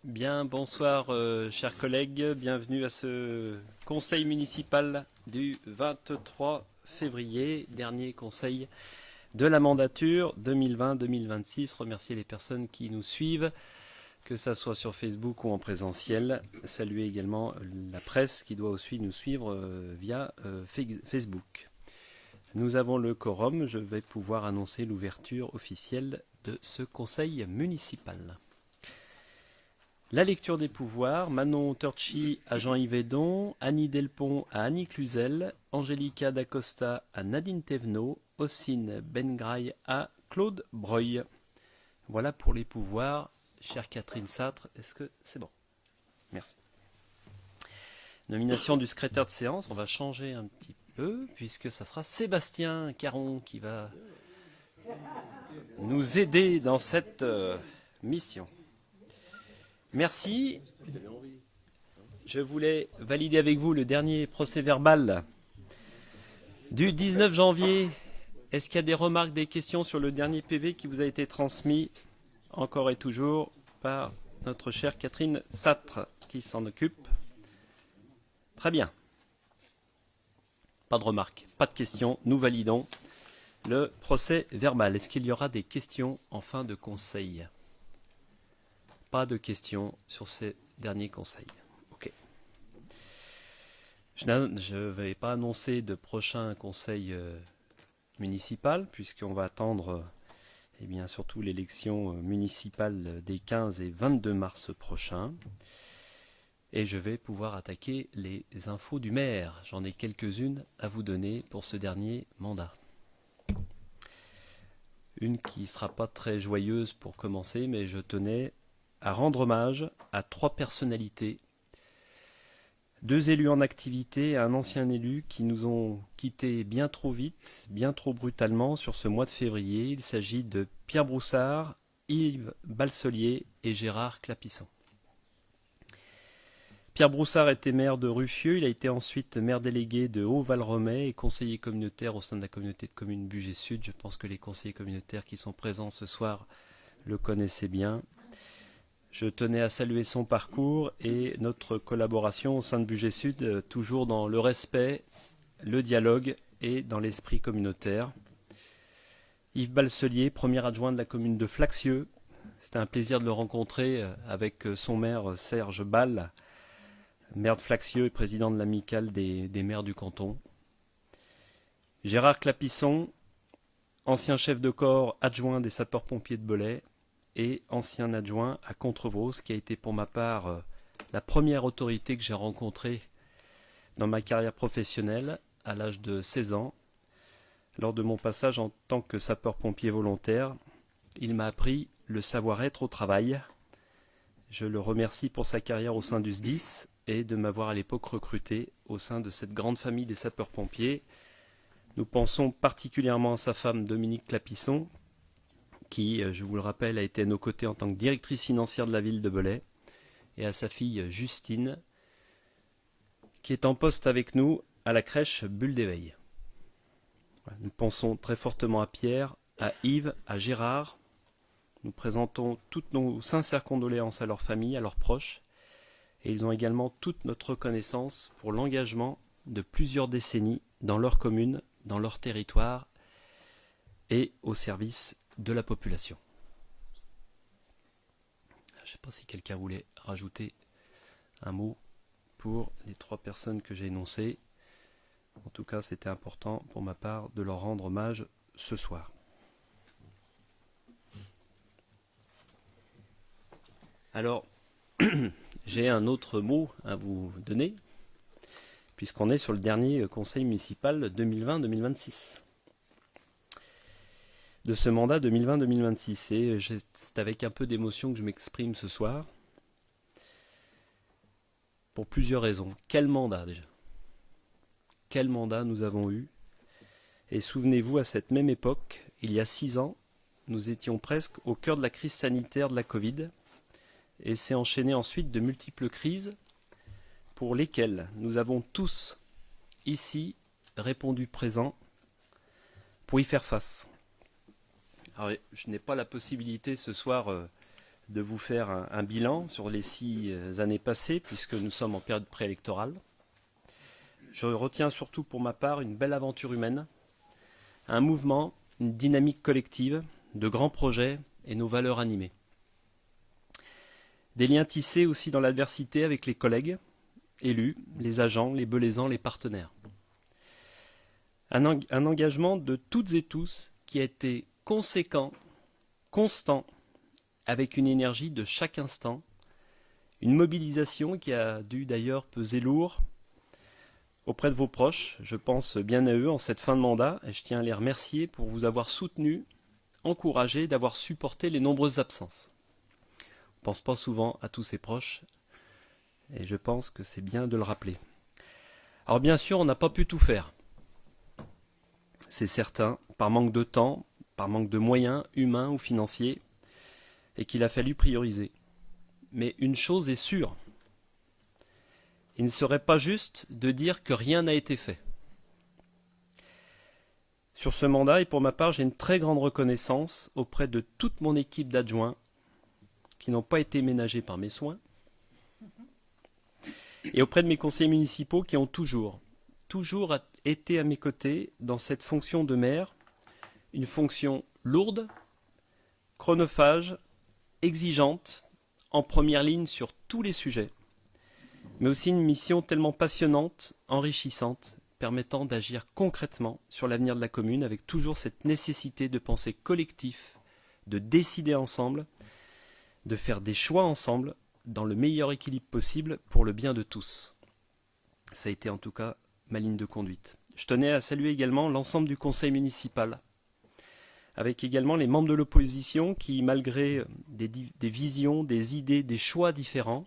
Bien, bonsoir chers collègues, bienvenue à ce conseil municipal du 23 février, dernier conseil de la mandature 2020-2026. Remercier les personnes qui nous suivent, que ce soit sur Facebook ou en présentiel. Saluer également la presse qui doit aussi nous suivre via Facebook. Nous avons le quorum, je vais pouvoir annoncer l'ouverture officielle de ce conseil municipal. La lecture des pouvoirs, Manon Turchi à Jean-Yves Edon, Annie Delpont à Annie Cluzel, Angelica Dacosta à Nadine Thévenot, Ossine Bengraille à Claude Breuil. Voilà pour les pouvoirs. Chère Catherine Satre, est-ce que c'est bon? Merci. Nomination du secrétaire de séance, on va changer un petit peu, puisque ça sera Sébastien Caron qui va nous aider dans cette mission. Merci. Je voulais valider avec vous le dernier procès-verbal du 19 janvier. Est-ce qu'il y a des remarques, des questions sur le dernier PV qui vous a été transmis encore et toujours par notre chère Catherine Satre qui s'en occupe? Très bien. Pas de remarques, pas de questions. Nous validons le procès-verbal. Est-ce qu'il y aura des questions en fin de conseil? Pas de questions sur ces derniers conseils. Ok. Je ne vais pas annoncer de prochain conseil municipal, puisqu'on va attendre surtout l'élection municipale des 15 et 22 mars prochains. Et je vais pouvoir attaquer les infos du maire. J'en ai quelques-unes à vous donner pour ce dernier mandat. Une qui ne sera pas très joyeuse pour commencer, mais je tenais à rendre hommage à 3 personnalités, 2 élus en activité et un ancien élu qui nous ont quittés bien trop vite, bien trop brutalement sur ce mois de février. Il s'agit de Pierre Broussard, Yves Balselier et Gérard Clapisson. Pierre Broussard était maire de Ruffieux, il a été ensuite maire délégué de Haut-Val-Romey et conseiller communautaire au sein de la communauté de communes Bugey-Sud. Je pense que les conseillers communautaires qui sont présents ce soir le connaissaient bien. Je tenais à saluer son parcours et notre collaboration au sein de Bugey-Sud, toujours dans le respect, le dialogue et dans l'esprit communautaire. Yves Balselier, premier adjoint de la commune de Flaxieux. C'était un plaisir de le rencontrer avec son maire Serge Ball, maire de Flaxieux et président de l'amicale des maires du canton. Gérard Clapisson, ancien chef de corps adjoint des sapeurs-pompiers de Belay et ancien adjoint à Contrevaux, qui a été pour ma part la première autorité que j'ai rencontrée dans ma carrière professionnelle à l'âge de 16 ans. Lors de mon passage en tant que sapeur-pompier volontaire, il m'a appris le savoir-être au travail. Je le remercie pour sa carrière au sein du SDIS et de m'avoir à l'époque recruté au sein de cette grande famille des sapeurs-pompiers. Nous pensons particulièrement à sa femme Dominique Clapisson, qui, je vous le rappelle, a été à nos côtés en tant que directrice financière de la ville de Belay, et à sa fille Justine, qui est en poste avec nous à la crèche Bulle d'éveil. Nous pensons très fortement à Pierre, à Yves, à Gérard. Nous présentons toutes nos sincères condoléances à leur famille, à leurs proches, et ils ont également toute notre reconnaissance pour l'engagement de plusieurs décennies dans leur commune, dans leur territoire et au service de la population. Je ne sais pas si quelqu'un voulait rajouter un mot pour les 3 personnes que j'ai énoncées. En tout cas, c'était important pour ma part de leur rendre hommage ce soir. Alors, j'ai un autre mot à vous donner, puisqu'on est sur le dernier conseil municipal 2020-2026. De ce mandat 2020-2026. Et c'est avec un peu d'émotion que je m'exprime ce soir. Pour plusieurs raisons. Quel mandat déjà? Quel mandat nous avons eu? Et souvenez-vous, à cette même époque, il y a 6 ans, nous étions presque au cœur de la crise sanitaire de la Covid. Et s'est enchaîné ensuite de multiples crises pour lesquelles nous avons tous, ici, répondu présent pour y faire face. Alors, je n'ai pas la possibilité ce soir de vous faire un bilan sur les 6 années passées, puisque nous sommes en période préélectorale. Je retiens surtout pour ma part une belle aventure humaine, un mouvement, une dynamique collective, de grands projets et nos valeurs animées. Des liens tissés aussi dans l'adversité avec les collègues, élus, les agents, les belaisans, les partenaires. Un engagement de toutes et tous qui a été conséquent, constant, avec une énergie de chaque instant, une mobilisation qui a dû d'ailleurs peser lourd auprès de vos proches. Je pense bien à eux en cette fin de mandat et je tiens à les remercier pour vous avoir soutenus, encouragés, d'avoir supporté les nombreuses absences. On ne pense pas souvent à tous ses proches et je pense que c'est bien de le rappeler. Alors bien sûr, on n'a pas pu tout faire. C'est certain, par manque de temps, par manque de moyens humains ou financiers, et qu'il a fallu prioriser. Mais une chose est sûre, il ne serait pas juste de dire que rien n'a été fait. Sur ce mandat, et pour ma part, j'ai une très grande reconnaissance auprès de toute mon équipe d'adjoints qui n'ont pas été ménagés par mes soins, et auprès de mes conseillers municipaux qui ont toujours été à mes côtés dans cette fonction de maire, une fonction lourde, chronophage, exigeante, en première ligne sur tous les sujets, mais aussi une mission tellement passionnante, enrichissante, permettant d'agir concrètement sur l'avenir de la commune avec toujours cette nécessité de penser collectif, de décider ensemble, de faire des choix ensemble dans le meilleur équilibre possible pour le bien de tous. Ça a été en tout cas ma ligne de conduite. Je tenais à saluer également l'ensemble du conseil municipal, avec également les membres de l'opposition qui, malgré des visions, des idées, des choix différents,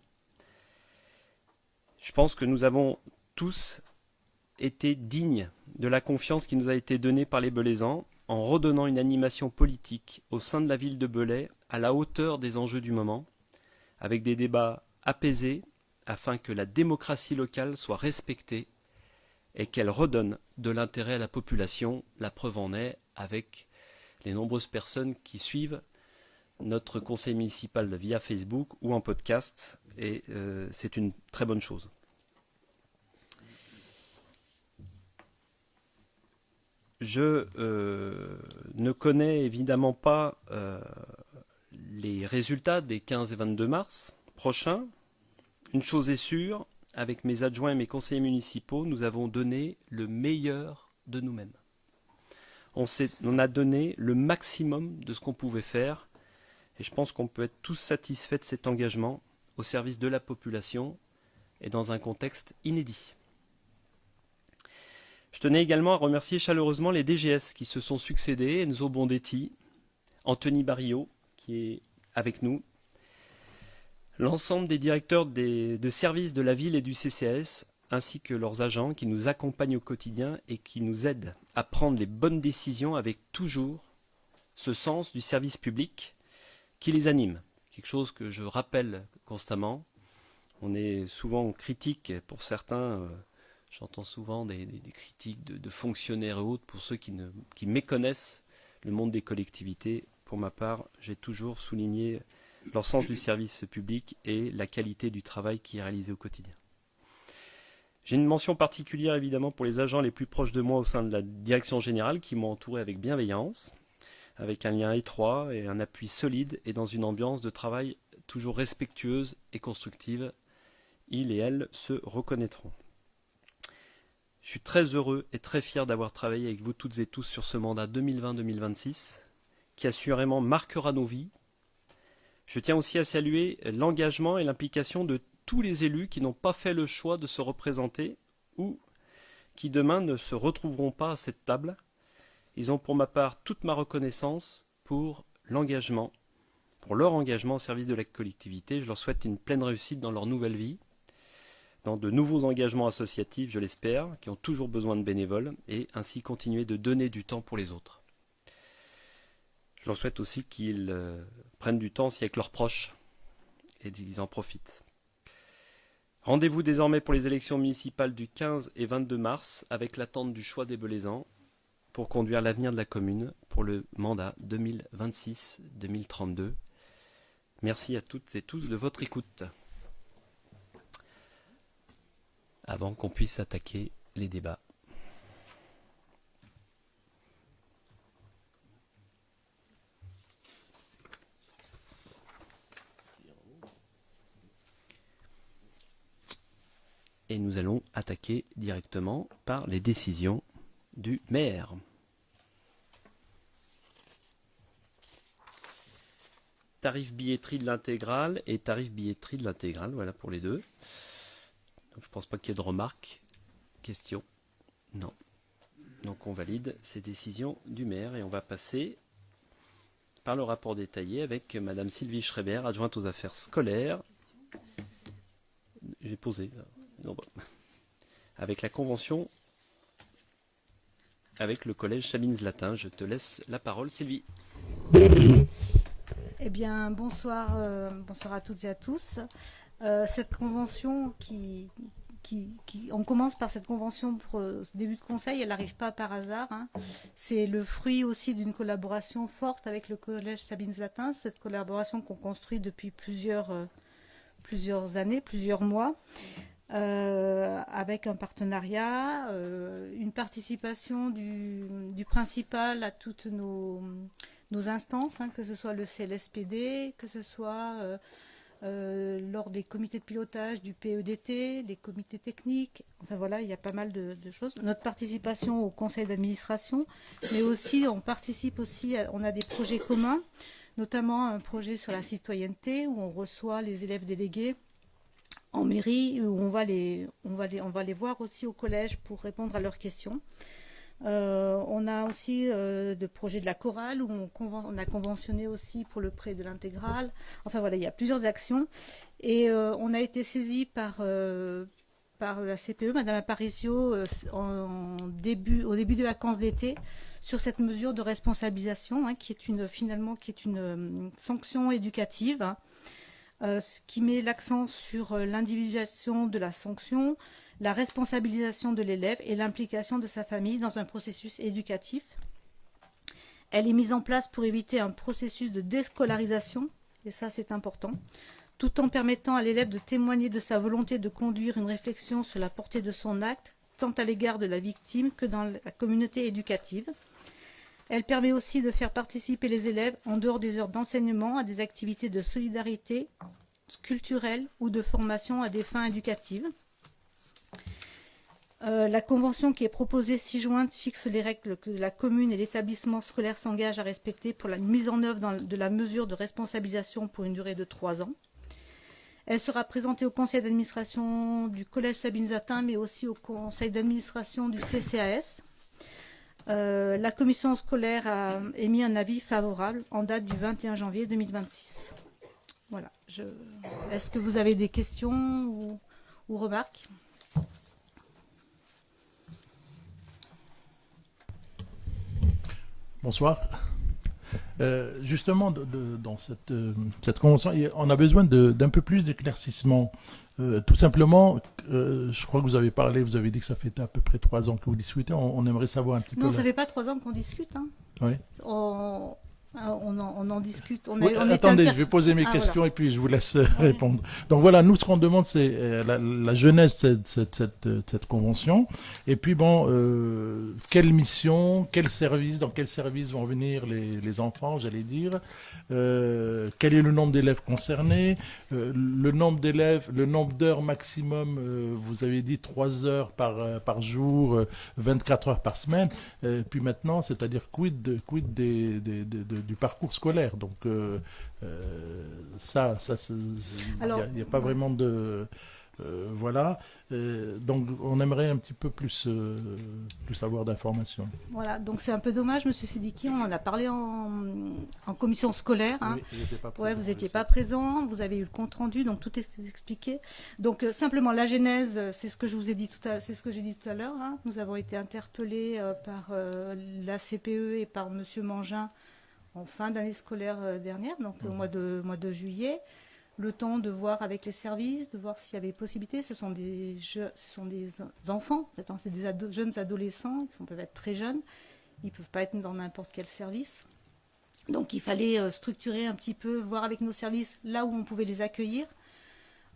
je pense que nous avons tous été dignes de la confiance qui nous a été donnée par les Belaisans en redonnant une animation politique au sein de la ville de Belay à la hauteur des enjeux du moment, avec des débats apaisés afin que la démocratie locale soit respectée et qu'elle redonne de l'intérêt à la population. La preuve en est avec les nombreuses personnes qui suivent notre conseil municipal via Facebook ou en podcast, et c'est une très bonne chose. Je ne connais évidemment pas les résultats des 15 et 22 mars prochains. Une chose est sûre, avec mes adjoints et mes conseillers municipaux, nous avons donné le meilleur de nous-mêmes. On a donné le maximum de ce qu'on pouvait faire et je pense qu'on peut être tous satisfaits de cet engagement au service de la population et dans un contexte inédit. Je tenais également à remercier chaleureusement les DGS qui se sont succédés, Enzo Bondetti, Anthony Barillot qui est avec nous, l'ensemble des directeurs de services de la ville et du CCAS, ainsi que leurs agents qui nous accompagnent au quotidien et qui nous aident à prendre les bonnes décisions avec toujours ce sens du service public qui les anime. Quelque chose que je rappelle constamment. On est souvent critique pour certains, j'entends souvent des critiques de fonctionnaires et autres pour ceux qui méconnaissent le monde des collectivités. Pour ma part, j'ai toujours souligné leur sens du service public et la qualité du travail qui est réalisé au quotidien. J'ai une mention particulière évidemment pour les agents les plus proches de moi au sein de la direction générale qui m'ont entouré avec bienveillance, avec un lien étroit et un appui solide et dans une ambiance de travail toujours respectueuse et constructive. Ils et elles se reconnaîtront. Je suis très heureux et très fier d'avoir travaillé avec vous toutes et tous sur ce mandat 2020-2026 qui assurément marquera nos vies. Je tiens aussi à saluer l'engagement et l'implication de tous les élus qui n'ont pas fait le choix de se représenter ou qui demain ne se retrouveront pas à cette table. Ils ont pour ma part toute ma reconnaissance pour l'engagement, pour leur engagement au service de la collectivité. Je leur souhaite une pleine réussite dans leur nouvelle vie, dans de nouveaux engagements associatifs, je l'espère, qui ont toujours besoin de bénévoles, et ainsi continuer de donner du temps pour les autres. Je leur souhaite aussi qu'ils prennent du temps aussi avec leurs proches et qu'ils en profitent. Rendez-vous désormais pour les élections municipales du 15 et 22 mars avec l'attente du choix des Belaisans pour conduire l'avenir de la commune pour le mandat 2026-2032. Merci à toutes et tous de votre écoute. Avant qu'on puisse attaquer les débats. Et nous allons attaquer directement par les décisions du maire. Tarif billetterie de l'intégrale et tarif billetterie de l'intégrale, voilà pour les deux. Donc, je ne pense pas qu'il y ait de remarques, questions. Non. Donc on valide ces décisions du maire et on va passer par le rapport détaillé avec Madame Sylvie Schreiber, adjointe aux affaires scolaires. J'ai posé. Non, bon. Avec la convention avec le collège Sabines-Latin. Je te laisse la parole, Sylvie. Eh bien, bonsoir à toutes et à tous. Cette convention on commence par cette convention pour ce début de conseil, elle n'arrive pas par hasard. Hein. C'est le fruit aussi d'une collaboration forte avec le collège Sabines-Latin, cette collaboration qu'on construit depuis plusieurs années, plusieurs mois. Avec un partenariat, une participation du principal à toutes nos instances, hein, que ce soit le CLSPD, que ce soit lors des comités de pilotage du PEDT, des comités techniques, enfin voilà, il y a pas mal de choses. Notre participation au conseil d'administration, mais aussi on participe aussi, on a des projets communs, notamment un projet sur la citoyenneté où on reçoit les élèves délégués en mairie, où on va les voir aussi au collège pour répondre à leurs questions. On a aussi de projets de la chorale où on a conventionné aussi pour le prêt de l'intégrale. Enfin voilà, il y a plusieurs actions. Et on a été saisi par la CPE, Madame Aparicio, au début des vacances d'été, sur cette mesure de responsabilisation, hein, qui est une sanction éducative, hein, qui met l'accent sur l'individualisation de la sanction, la responsabilisation de l'élève et l'implication de sa famille dans un processus éducatif. Elle est mise en place pour éviter un processus de déscolarisation, et ça c'est important, tout en permettant à l'élève de témoigner de sa volonté de conduire une réflexion sur la portée de son acte, tant à l'égard de la victime que dans la communauté éducative. Elle permet aussi de faire participer les élèves, en dehors des heures d'enseignement, à des activités de solidarité culturelle ou de formation à des fins éducatives. La convention qui est proposée ci-jointe fixe les règles que la commune et l'établissement scolaire s'engagent à respecter pour la mise en œuvre de la mesure de responsabilisation pour une durée de 3 ans. Elle sera présentée au conseil d'administration du collège Sabines-Latin, mais aussi au conseil d'administration du CCAS. La commission scolaire a émis un avis favorable en date du 21 janvier 2026. Voilà. Est-ce que vous avez des questions ou remarques ? Bonsoir. Justement, dans cette convention, on a besoin d'un peu plus d'éclaircissement. Tout simplement, je crois que vous avez dit que ça fait à peu près 3 ans que vous discutez. On aimerait savoir un petit peu. Non, ça fait pas 3 ans qu'on discute. Hein. Oui. On en discute. Attendez, je vais poser mes questions voilà. Et puis je vous laisse répondre. Donc voilà, nous ce qu'on demande c'est la genèse de cette convention. Et puis bon, quelle mission, dans quel service vont venir les enfants, j'allais dire. Quel est le nombre d'élèves concernés, le nombre d'heures maximum, vous avez dit 3 heures par jour, 24 heures par semaine. Puis maintenant, c'est-à-dire quid du parcours scolaire. Donc il n'y a pas vraiment de... voilà. Donc on aimerait un petit peu plus avoir d'informations. Voilà, donc c'est un peu dommage, Monsieur Sidiki, on en a parlé en commission scolaire. Hein. Oui, vous n'étiez pas présent, vous avez eu le compte rendu, donc tout est expliqué. Donc simplement la genèse, c'est ce que je vous ai dit j'ai dit tout à l'heure. Hein. Nous avons été interpellés par la CPE et par Monsieur Mangin en fin d'année scolaire dernière, donc au mois de juillet. Le temps de voir avec les services, de voir s'il y avait possibilité. Ce sont des enfants, c'est des jeunes adolescents, ils peuvent être très jeunes, ils ne peuvent pas être dans n'importe quel service. Donc il fallait structurer un petit peu, voir avec nos services là où on pouvait les accueillir.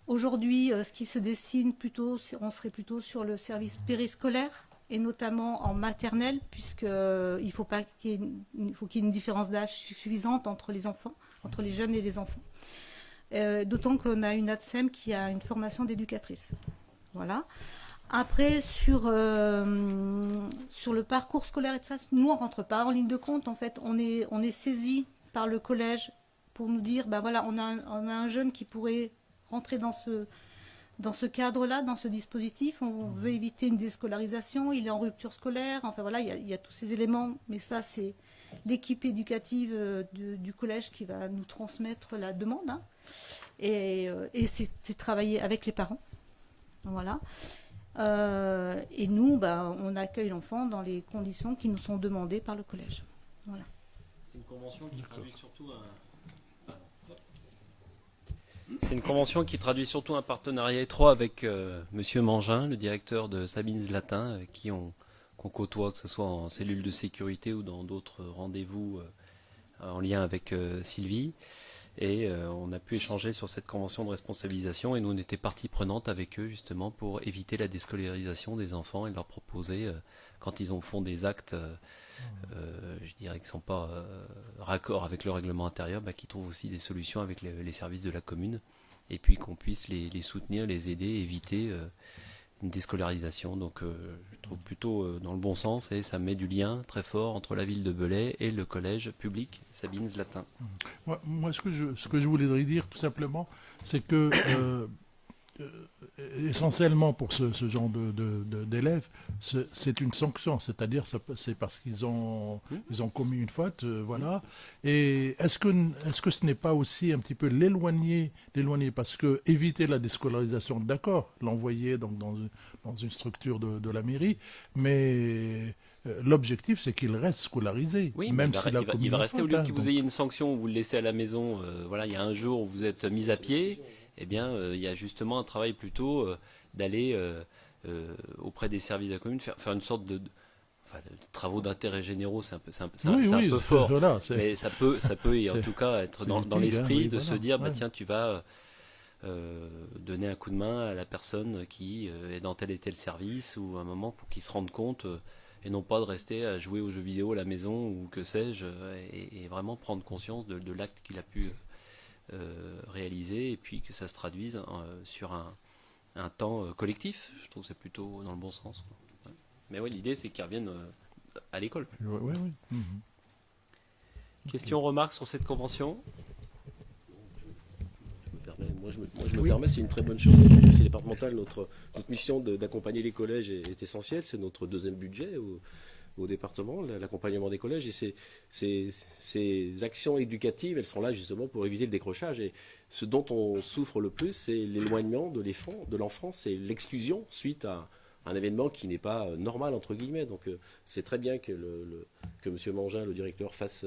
Aujourd'hui, ce qui se dessine plutôt, on serait plutôt sur le service périscolaire, et notamment en maternelle, puisqu'il faut qu'il y ait une différence d'âge suffisante entre les enfants, entre les jeunes et les enfants. D'autant qu'on a une ATSEM qui a une formation d'éducatrice. Voilà. Après, sur le parcours scolaire et tout ça, nous, on ne rentre pas en ligne de compte. En fait, on est saisi par le collège pour nous dire, ben voilà, on a un jeune qui pourrait rentrer dans ce cadre-là, dans ce dispositif. On veut éviter une déscolarisation, il est en rupture scolaire. Enfin voilà, il y a tous ces éléments. Mais ça, c'est l'équipe éducative du collège qui va nous transmettre la demande. Hein. Et c'est travailler avec les parents. Voilà. Et nous, on accueille l'enfant dans les conditions qui nous sont demandées par le collège. Voilà. C'est une convention qui traduit surtout C'est une convention qui traduit surtout un partenariat étroit avec Monsieur Mangin, le directeur de Sabine Zlatin, avec qui qu'on côtoie, que ce soit en cellule de sécurité ou dans d'autres rendez-vous en lien avec Sylvie. Et on a pu échanger sur cette convention de responsabilisation et nous on était partie prenante avec eux justement pour éviter la déscolarisation des enfants et leur proposer, quand ils font des actes, je dirais qui ne sont pas raccord avec le règlement intérieur, qu'ils trouvent aussi des solutions avec les services de la commune et puis qu'on puisse les soutenir, les aider, éviter une déscolarisation. Donc je trouve plutôt dans le bon sens et ça met du lien très fort entre la ville de Belay et le collège public Sabine Zlatin. Moi, ce que je voulais dire tout simplement, c'est que essentiellement pour ce genre d'élèves, c'est une sanction, c'est-à-dire c'est parce qu'ils ont commis une faute, voilà. Et est-ce que ce n'est pas aussi un petit peu l'éloigner, parce que éviter la déscolarisation, d'accord, l'envoyer donc dans une structure de la mairie, mais l'objectif c'est qu'il reste scolarisé. Oui, même il va rester, au lieu que vous ayez une sanction où vous le laissez à la maison, voilà, il y a un jour où vous êtes mis à pied. Eh bien, il y a justement un travail plutôt d'aller auprès des services de la commune, faire une sorte de travaux d'intérêt généraux, c'est un peu fort, voilà, mais ça peut en tout cas être dans l'esprit de se dire, tiens, tu vas donner un coup de main à la personne qui est dans tel et tel service, ou un moment pour qu'il se rende compte, et non pas de rester à jouer aux jeux vidéo à la maison, ou que sais-je, et vraiment prendre conscience de l'acte qu'il a pu réaliser, et puis que ça se traduise sur un temps collectif. Je trouve que c'est plutôt dans le bon sens. Ouais. Mais oui, l'idée c'est qu'ils reviennent à l'école. Oui. Question, remarque sur cette convention? Moi, je me permets, c'est une très bonne chose. Le conseil départemental, notre mission d'accompagner les collèges est essentielle. C'est notre deuxième budget au département, l'accompagnement des collèges, et ces actions éducatives, elles sont là justement pour éviter le décrochage. Et ce dont on souffre le plus, c'est l'éloignement de l'enfant, c'est l'exclusion suite à un événement qui n'est pas normal, entre guillemets. Donc c'est très bien que M. Mangin, le directeur, fasse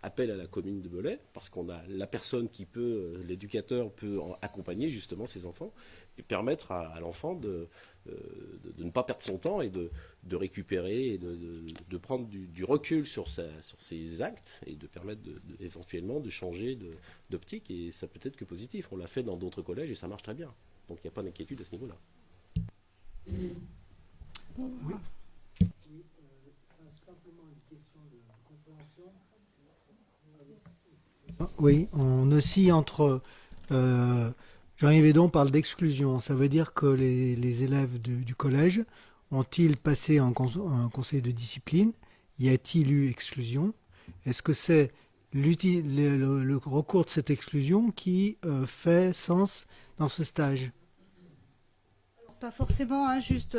appel à la commune de Belay, parce qu'on a la personne qui peut, l'éducateur peut accompagner justement ces enfants et permettre à l'enfant de ne pas perdre son temps et de récupérer et de prendre du recul sur ses actes et de permettre éventuellement de changer d'optique, et ça peut être que positif. On l'a fait dans d'autres collèges et ça marche très bien. Donc il n'y a pas d'inquiétude à ce niveau-là. Oui. Simplement une question de compréhension. Oui, on oscille entre... Jean-Yves Hédon parle d'exclusion. Ça veut dire que les élèves du collège ont-ils passé un conseil de discipline? Y a-t-il eu exclusion? Est-ce que c'est le recours de cette exclusion qui fait sens dans ce stage? Pas forcément, hein, juste,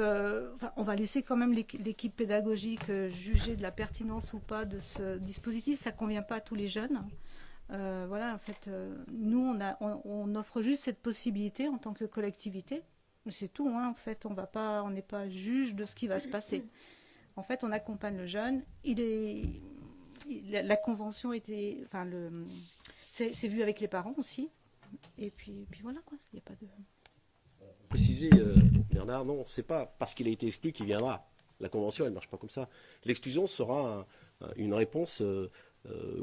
on va laisser quand même l'équipe pédagogique juger de la pertinence ou pas de ce dispositif. Ça ne convient pas à tous les jeunes. Voilà, en fait, nous, on offre juste cette possibilité en tant que collectivité. C'est tout, hein, en fait, on n'est pas juge de ce qui va se passer. En fait, on accompagne le jeune. La convention était, c'est vu avec les parents aussi. Et puis voilà, quoi. Il n'y a pas de... Préciser, Bernard, non, c'est pas parce qu'il a été exclu qu'il viendra. La convention, elle ne marche pas comme ça. L'exclusion sera une réponse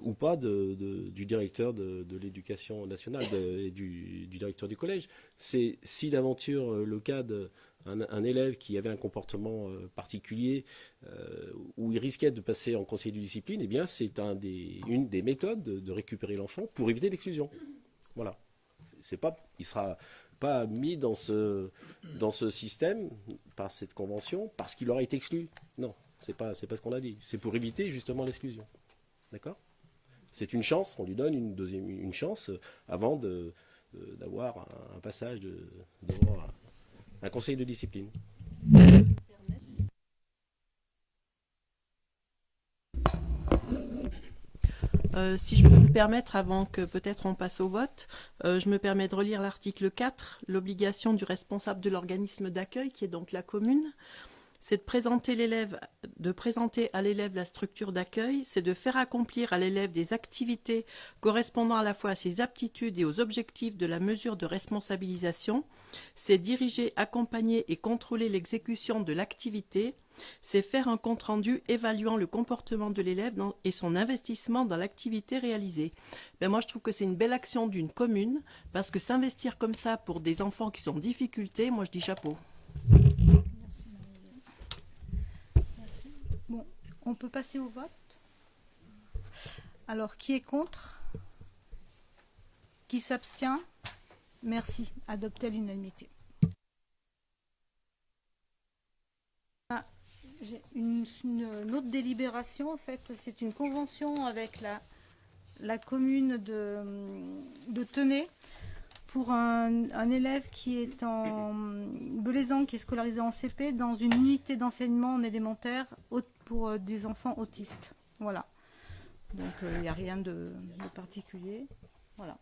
ou pas du directeur de l'éducation nationale et du directeur du collège. C'est si d'aventure le cas d'un élève qui avait un comportement particulier où il risquait de passer en conseil de discipline, eh bien c'est une des méthodes de récupérer l'enfant pour éviter l'exclusion. Voilà. Il sera pas mis dans ce système par cette convention parce qu'il aura été exclu. Non, c'est pas ce qu'on a dit. C'est pour éviter justement l'exclusion. D'accord ? C'est une chance, on lui donne une chance avant d'avoir un passage devant un conseil de discipline. Si je peux me permettre, avant que peut-être on passe au vote, je me permets de relire l'article 4, l'obligation du responsable de l'organisme d'accueil, qui est donc la commune, c'est de présenter à l'élève la structure d'accueil, c'est de faire accomplir à l'élève des activités correspondant à la fois à ses aptitudes et aux objectifs de la mesure de responsabilisation, c'est diriger, accompagner et contrôler l'exécution de l'activité, c'est faire un compte-rendu évaluant le comportement de l'élève et son investissement dans l'activité réalisée. Moi, je trouve que c'est une belle action d'une commune, parce que s'investir comme ça pour des enfants qui sont en difficulté, moi je dis chapeau. Bon, on peut passer au vote. Alors, qui est contre? Qui s'abstient? Merci. Adopté à l'unanimité. J'ai une autre délibération. En fait, c'est une convention avec la commune de Tenay pour un élève qui est en Belaisan, qui est scolarisé en CP, dans une unité d'enseignement en élémentaire pour des enfants autistes. Voilà. Donc, il n'y a rien de particulier. Voilà.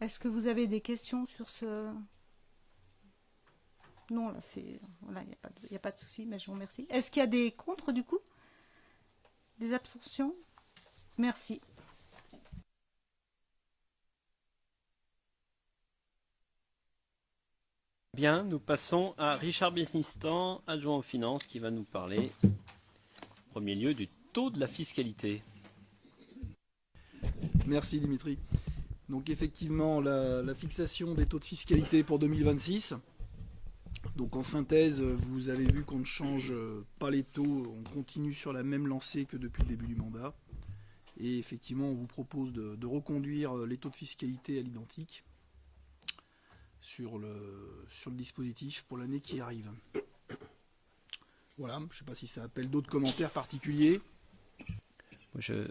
Est-ce que vous avez des questions sur ce... Non, là, voilà, il n'y a pas de souci, mais je vous remercie. Est-ce qu'il y a des contre, du coup? Des abstentions? Merci. Bien, nous passons à Richard Besnistan, adjoint aux finances, qui va nous parler, en premier lieu, du taux de la fiscalité. Merci Dimitri. Donc effectivement, la fixation des taux de fiscalité pour 2026. Donc en synthèse, vous avez vu qu'on ne change pas les taux, on continue sur la même lancée que depuis le début du mandat. Et effectivement, on vous propose de reconduire les taux de fiscalité à l'identique sur le dispositif pour l'année qui arrive. Voilà, je ne sais pas si ça appelle d'autres commentaires particuliers. Je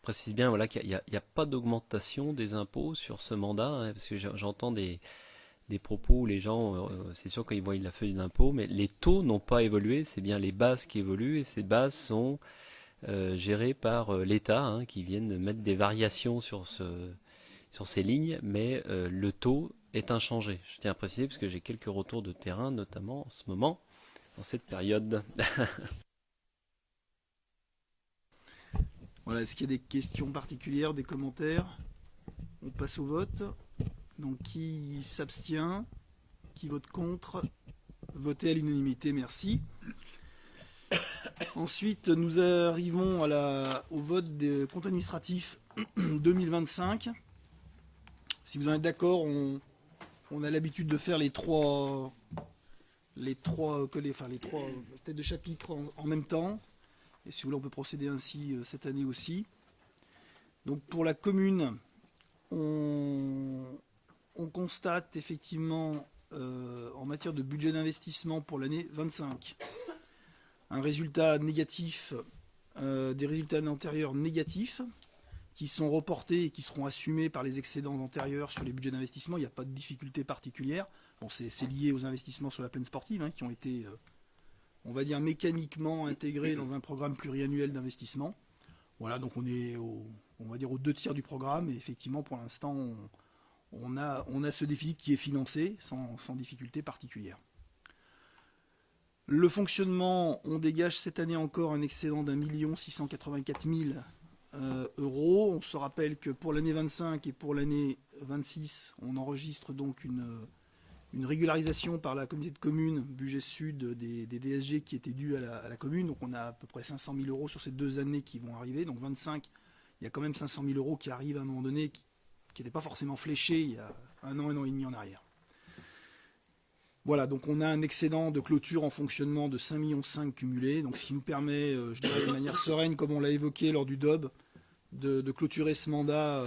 précise bien voilà, qu'il n'y a pas d'augmentation des impôts sur ce mandat, hein, parce que j'entends des propos où les gens, c'est sûr qu'ils voient la feuille d'impôt, mais les taux n'ont pas évolué, c'est bien les bases qui évoluent, et ces bases sont gérées par l'État, hein, qui viennent mettre des variations sur ces lignes, mais le taux est inchangé. Je tiens à préciser, parce que j'ai quelques retours de terrain, notamment en ce moment, dans cette période. Voilà, est-ce qu'il y a des questions particulières, des commentaires? On passe au vote. Donc qui s'abstient? Qui vote contre? Voté à l'unanimité, merci. Ensuite, nous arrivons au vote des comptes administratifs 2025. Si vous en êtes d'accord, on a l'habitude de faire les trois têtes de chapitre en même temps. Et si vous voulez, on peut procéder ainsi cette année aussi. Donc pour la commune, on constate effectivement en matière de budget d'investissement pour l'année 25 un résultat négatif, des résultats antérieurs négatifs qui sont reportés et qui seront assumés par les excédents antérieurs sur les budgets d'investissement. Il n'y a pas de difficulté particulière. Bon, c'est lié aux investissements sur la plaine sportive, hein, qui ont été, on va dire, mécaniquement intégrés dans un programme pluriannuel d'investissement. Voilà, donc on est on va dire aux 2/3 du programme, et effectivement pour l'instant on a ce déficit qui est financé sans difficulté particulière. Le fonctionnement, on dégage cette année encore un excédent d'1 684 000 euros. On se rappelle que pour l'année 25 et pour l'année 26, on enregistre donc une régularisation par la communauté de communes Bugey Sud des DSG qui étaient dus à la commune. Donc on a à peu près 500 000 euros sur ces 2 années qui vont arriver. Donc 25, il y a quand même 500 000 euros qui arrivent à un moment donné, qui n'étaient pas forcément fléchés il y a un an et demi en arrière. Voilà, donc on a un excédent de clôture en fonctionnement de 5,5 millions cumulés, donc ce qui nous permet, je dirais de manière sereine, comme on l'a évoqué lors du DOB, de clôturer ce mandat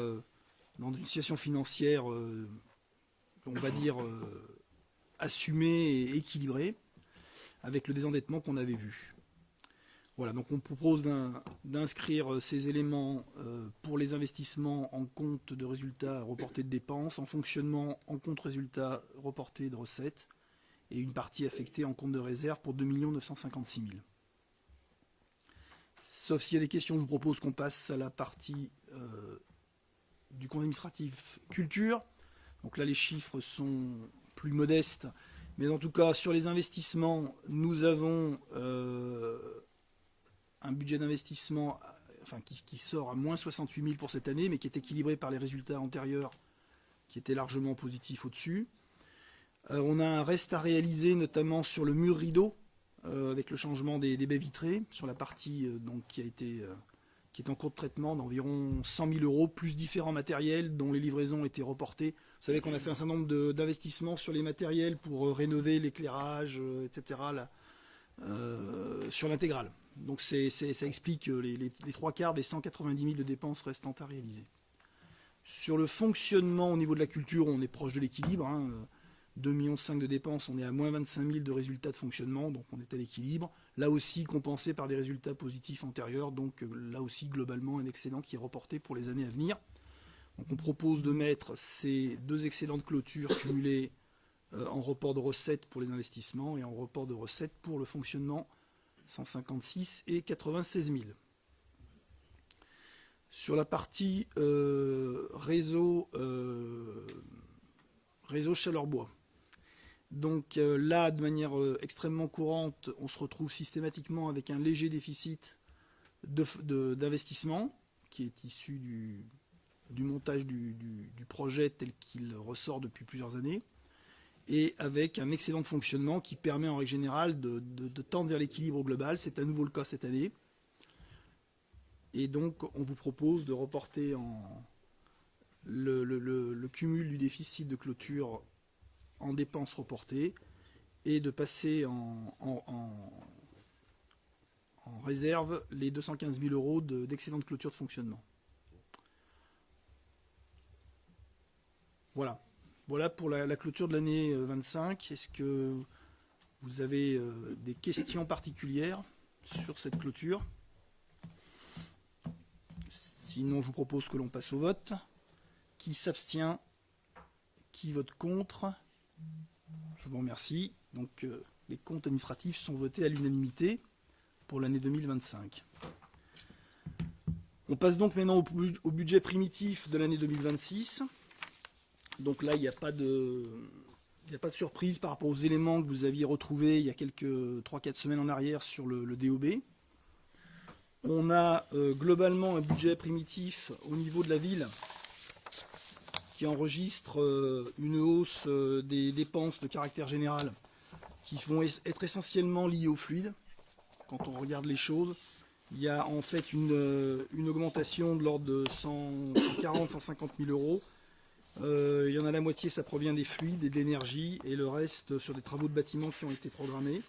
dans une situation financière, on va dire, assumée et équilibrée, avec le désendettement qu'on avait vu. Voilà, donc on propose d'inscrire ces éléments pour les investissements en compte de résultats reportés de dépenses, en fonctionnement en compte résultats reportés de recettes, et une partie affectée en compte de réserve pour 2 956 000. Sauf s'il y a des questions, je vous propose qu'on passe à la partie du compte administratif culture. Donc là, les chiffres sont plus modestes, mais en tout cas, sur les investissements, nous avons un budget d'investissement qui sort à moins 68 000 pour cette année, mais qui est équilibré par les résultats antérieurs, qui étaient largement positifs au-dessus. On a un reste à réaliser, notamment sur le mur rideau, avec le changement des baies vitrées, sur la partie qui est en cours de traitement d'environ 100 000 euros, plus différents matériels dont les livraisons ont été reportées. Vous savez qu'on a fait un certain nombre d'investissements sur les matériels pour rénover l'éclairage, etc., sur l'intégrale. Donc ça explique les 3/4 des 190 000 de dépenses restantes à réaliser. Sur le fonctionnement au niveau de la culture, on est proche de l'équilibre. 2,5 millions de dépenses, on est à moins 25 000 de résultats de fonctionnement, donc on est à l'équilibre. Là aussi compensé par des résultats positifs antérieurs, donc là aussi globalement un excédent qui est reporté pour les années à venir. Donc on propose de mettre ces 2 excédents de clôture cumulés en report de recettes pour les investissements et en report de recettes pour le fonctionnement, 156 et 96 000. Sur la partie réseau chaleur-bois. Donc là, de manière extrêmement courante, on se retrouve systématiquement avec un léger déficit d'investissement qui est issu du montage du projet tel qu'il ressort depuis plusieurs années, et avec un excédent de fonctionnement qui permet en règle générale de tendre vers l'équilibre global. C'est à nouveau le cas cette année. Et donc on vous propose de reporter le cumul du déficit de clôture en dépenses reportées et de passer en réserve les 215 000 euros d'excédent de clôture de fonctionnement. Voilà pour la clôture de l'année 25. Est-ce que vous avez des questions particulières sur cette clôture? Sinon, je vous propose que l'on passe au vote. Qui s'abstient? Qui vote contre? Je vous remercie. Donc, les comptes administratifs sont votés à l'unanimité pour l'année 2025. On passe donc maintenant au budget primitif de l'année 2026. Donc là, il n'y a pas de surprise par rapport aux éléments que vous aviez retrouvés il y a quelques 3-4 semaines en arrière sur le DOB. On a globalement un budget primitif au niveau de la ville qui enregistre une hausse des dépenses de caractère général qui vont être essentiellement liées au fluide. Quand on regarde les choses, il y a en fait une augmentation de l'ordre de 140-150 000 euros. Il y en a la moitié, ça provient des fluides et de l'énergie, et le reste sur des travaux de bâtiments qui ont été programmés.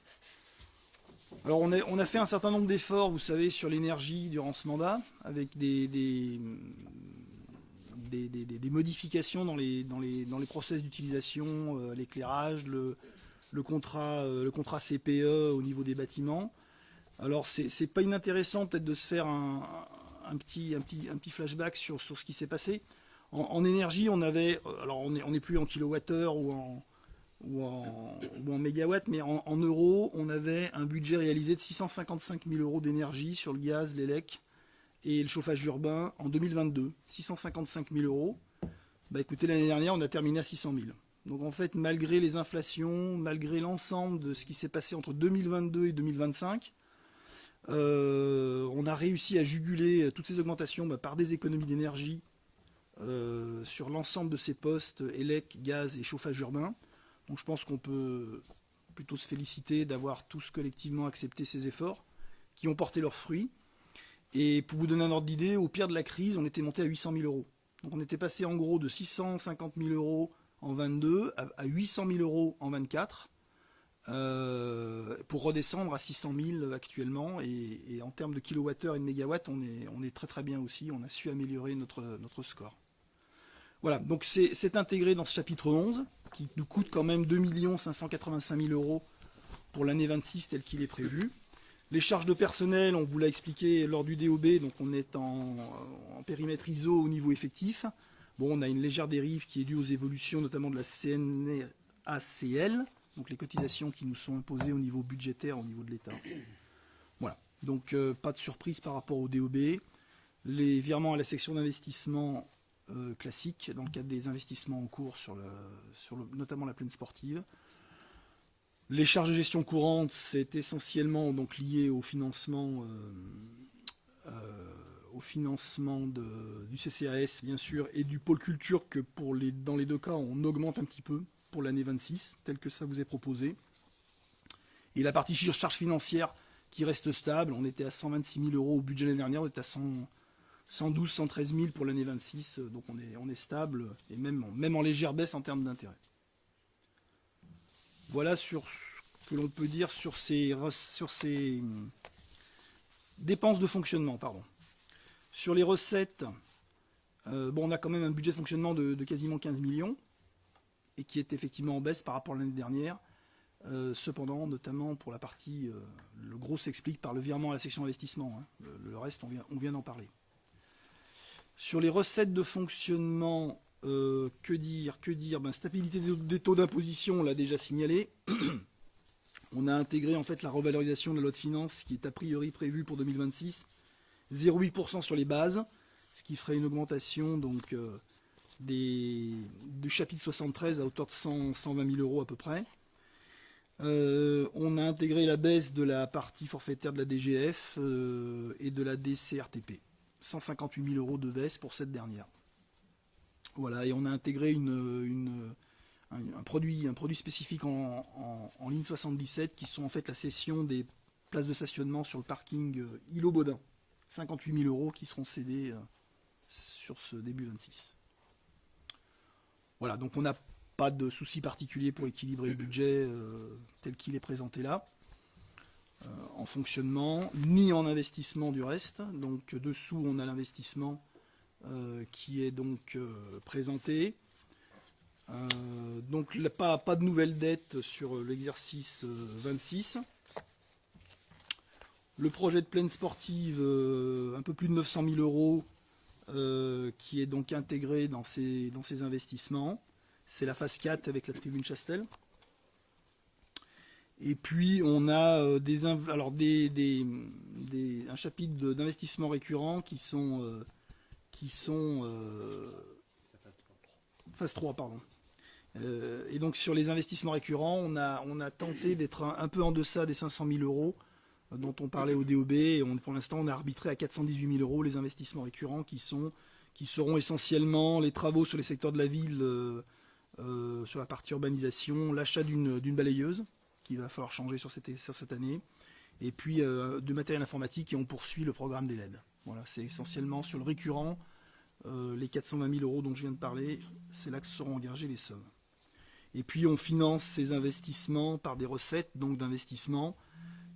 Alors on a fait un certain nombre d'efforts, vous savez, sur l'énergie durant ce mandat, avec des modifications dans les process d'utilisation, l'éclairage, le contrat CPE au niveau des bâtiments. Alors c'est pas inintéressant peut-être de se faire un petit flashback sur ce qui s'est passé. En énergie, on avait, alors on n'est plus en kilowattheure ou en mégawatts, mais en euros, on avait un budget réalisé de 655 000 euros d'énergie sur le gaz, l'élec et le chauffage urbain en 2022. 655 000 euros. Bah écoutez, l'année dernière, on a terminé à 600 000. Donc en fait, malgré les inflations, malgré l'ensemble de ce qui s'est passé entre 2022 et 2025, on a réussi à juguler toutes ces augmentations par des économies d'énergie sur l'ensemble de ces postes, élec, gaz et chauffage urbain. Donc je pense qu'on peut plutôt se féliciter d'avoir tous collectivement accepté ces efforts qui ont porté leurs fruits. Et pour vous donner un ordre d'idée, au pire de la crise, on était monté à 800 000 euros. Donc on était passé en gros de 650 000 euros en 22 à 800 000 euros en 24 pour redescendre à 600 000 actuellement. Et en termes de kilowattheure et de mégawatts, on est très très bien aussi. On a su améliorer notre score. Voilà, donc c'est intégré dans ce chapitre 11 qui nous coûte quand même 2 585 000 euros pour l'année 26 tel qu'il est prévu. Les charges de personnel, on vous l'a expliqué lors du DOB, donc on est en périmètre ISO au niveau effectif. Bon, on a une légère dérive qui est due aux évolutions notamment de la CNACL, donc les cotisations qui nous sont imposées au niveau budgétaire, au niveau de l'État. Voilà, donc pas de surprise par rapport au DOB. Les virements à la section d'investissement classique dans le cadre des investissements en cours sur notamment la plaine sportive. Les charges de gestion courante, c'est essentiellement donc lié au financement du CCAS bien sûr et du pôle culture que dans les deux cas on augmente un petit peu pour l'année 26 tel que ça vous est proposé. Et la partie charges financières qui reste stable, on était à 126 000 euros au budget l'année dernière, on est à 112, 113 000 pour l'année 26, donc on est stable et même en légère baisse en termes d'intérêt. Voilà sur ce que l'on peut dire sur ces dépenses de fonctionnement. Sur les recettes, on a quand même un budget de fonctionnement de quasiment 15 millions et qui est effectivement en baisse par rapport à l'année dernière. Cependant, notamment pour la partie, le gros s'explique par le virement à la section investissement. Hein. Le reste, on vient d'en parler. Sur les recettes de fonctionnement, que dire stabilité des taux d'imposition, on l'a déjà signalé. On a intégré en fait la revalorisation de la loi de finances qui est a priori prévue pour 2026, 0,8% sur les bases, ce qui ferait une augmentation donc du chapitre 73 à hauteur de 120 000 euros à peu près. On a intégré la baisse de la partie forfaitaire de la DGF et de la DCRTP. 158 000 euros de baisse pour cette dernière. Voilà, et on a intégré un produit spécifique en ligne 77 qui sont en fait la cession des places de stationnement sur le parking Îlot-Baudin. 58 000 euros qui seront cédés sur ce début 26. Voilà, donc on n'a pas de souci particulier pour équilibrer le budget tel qu'il est présenté là. En fonctionnement, ni en investissement du reste. Donc dessous, on a l'investissement qui est donc présenté. Donc pas de nouvelles dettes sur l'exercice 26. Le projet de plaine sportive, un peu plus de 900 000 euros, qui est donc intégré dans ces investissements. C'est la phase 4 avec la tribune Chastel. Et puis on a un chapitre d'investissement récurrent qui sont phase 3 pardon. Et donc sur les investissements récurrents, on a tenté d'être un peu en deçà des 500 000 euros dont on parlait au DOB. Et pour l'instant, on a arbitré à 418 000 euros les investissements récurrents qui seront essentiellement les travaux sur les secteurs de la ville, sur la partie urbanisation, l'achat d'une balayeuse qu'il va falloir changer sur cette année, et puis de matériel informatique, et on poursuit le programme des LED. Voilà, c'est essentiellement sur le récurrent, les 420 000 euros dont je viens de parler, c'est là que seront engagées les sommes. Et puis on finance ces investissements par des recettes donc d'investissement,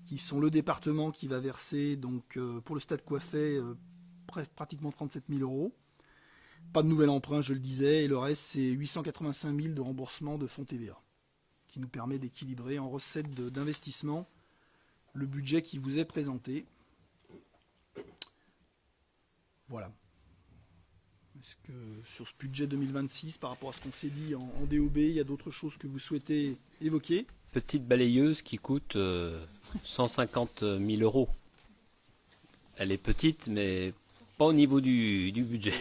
qui sont le département qui va verser donc pour le stade Coiffet pratiquement 37 000 euros. Pas de nouvel emprunt, je le disais, et le reste c'est 885 000 de remboursement de fonds TVA, qui nous permet d'équilibrer en recettes d'investissement le budget qui vous est présenté. Voilà. Est-ce que sur ce budget 2026, par rapport à ce qu'on s'est dit en DOB, il y a d'autres choses que vous souhaitez évoquer? Petite balayeuse qui coûte 150 000 euros. Elle est petite, mais pas au niveau du budget.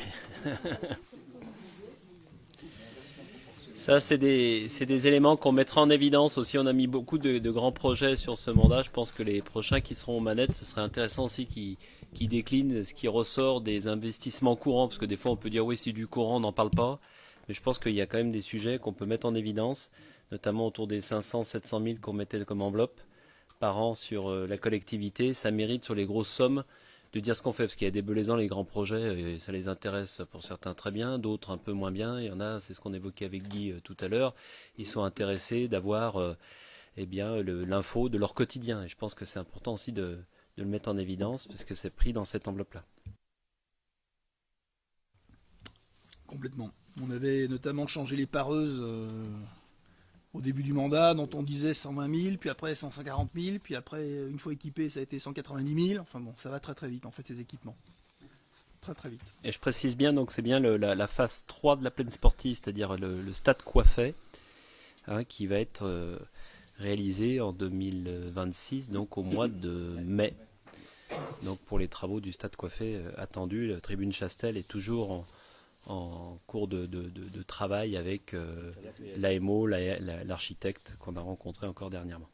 Ça, c'est des éléments qu'on mettra en évidence aussi. On a mis beaucoup de grands projets sur ce mandat. Je pense que les prochains qui seront aux manettes, ce serait intéressant aussi qui déclinent ce qui ressort des investissements courants. Parce que des fois, on peut dire, oui, c'est du courant, on n'en parle pas. Mais je pense qu'il y a quand même des sujets qu'on peut mettre en évidence. notamment autour des 500-700 000 qu'on mettait comme enveloppe par an sur la collectivité. Ça mérite sur les grosses sommes de dire ce qu'on fait, parce qu'il y a des belaisans, les grands projets, et ça les intéresse pour certains très bien, d'autres un peu moins bien. Il y en a, c'est ce qu'on évoquait avec Guy tout à l'heure, ils sont intéressés d'avoir l'info de leur quotidien. Et je pense que c'est important aussi de le mettre en évidence, parce que c'est pris dans cette enveloppe-là. Complètement. On avait notamment changé les pareuses au début du mandat, dont on disait 120 000, puis après 140 000, puis après, une fois équipé, ça a été 190 000. Enfin bon, ça va très très vite en fait, ces équipements. Très très vite. Et je précise bien, donc c'est bien la phase 3 de la plaine sportive, c'est-à-dire le stade Coiffet, qui va être réalisé en 2026, donc au mois de mai. Donc pour les travaux du stade Coiffet attendus, la tribune Chastel est toujours en cours de travail avec l'AMO, l'architecte qu'on a rencontré encore dernièrement.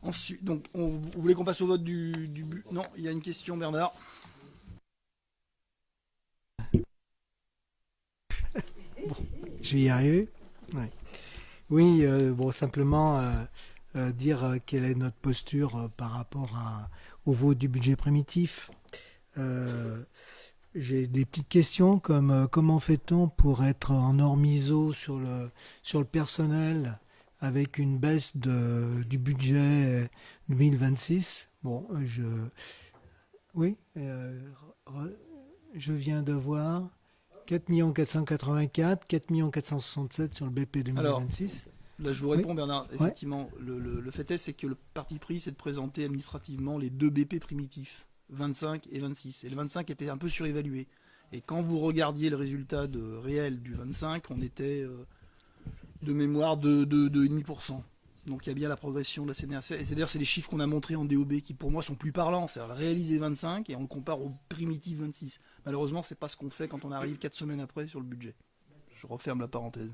Ensuite, donc, vous voulez qu'on passe au vote du... Non, il y a une question, Bernard. Bon, je vais y arriver. Ouais. Oui, simplement dire quelle est notre posture par rapport au vote du budget primitif. J'ai des petites questions comme comment fait-on pour être en hors ISO sur le personnel avec une baisse du budget 2026. Bon, je viens de voir 4 484, 4 467 sur le BP 2026. Alors, là, je vous réponds, oui. Bernard. Effectivement, le fait est, c'est que le parti pris, c'est de présenter administrativement les deux BP primitifs, 25 et 26. Et le 25 était un peu surévalué. Et quand vous regardiez le résultat réel du 25, on était de mémoire de 2,5%. Donc il y a bien la progression de la CNRC. Et c'est d'ailleurs les chiffres qu'on a montrés en DOB qui pour moi sont plus parlants. C'est-à-dire réaliser 25 et on le compare au primitif 26. Malheureusement, c'est pas ce qu'on fait quand on arrive 4 semaines après sur le budget. Je referme la parenthèse.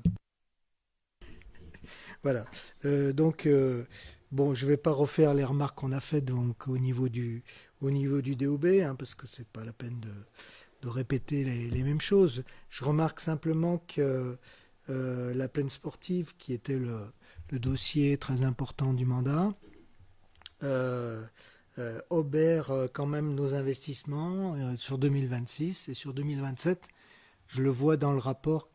Voilà. Bon, je ne vais pas refaire les remarques qu'on a faites donc, au niveau du DOB, parce que c'est pas la peine de répéter les mêmes choses. Je remarque simplement que la plaine sportive, qui était le dossier très important du mandat, obère quand même nos investissements sur 2026 et sur 2027. Je le vois dans le rapport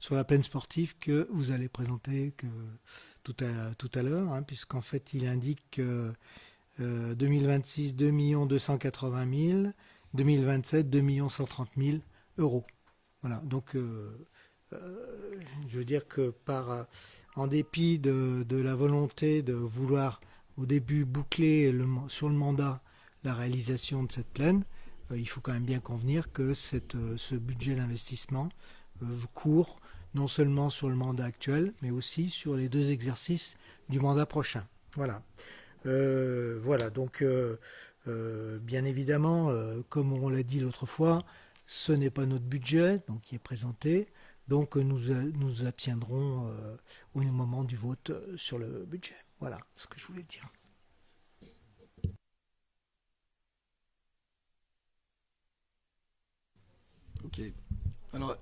sur la plaine sportive que vous allez présenter tout à l'heure, puisqu'en fait il indique que 2026 2 280 000, 2027 2 130 000 euros. Voilà, donc je veux dire que en dépit de la volonté de vouloir au début boucler sur le mandat la réalisation de cette plaine, il faut quand même bien convenir que ce budget d'investissement court non seulement sur le mandat actuel, mais aussi sur les 2 exercices du mandat prochain. Voilà. Donc bien évidemment, comme on l'a dit l'autre fois, ce n'est pas notre budget donc, qui est présenté. Donc nous abstiendrons au moment du vote sur le budget. Voilà ce que je voulais dire. Ok. Alors,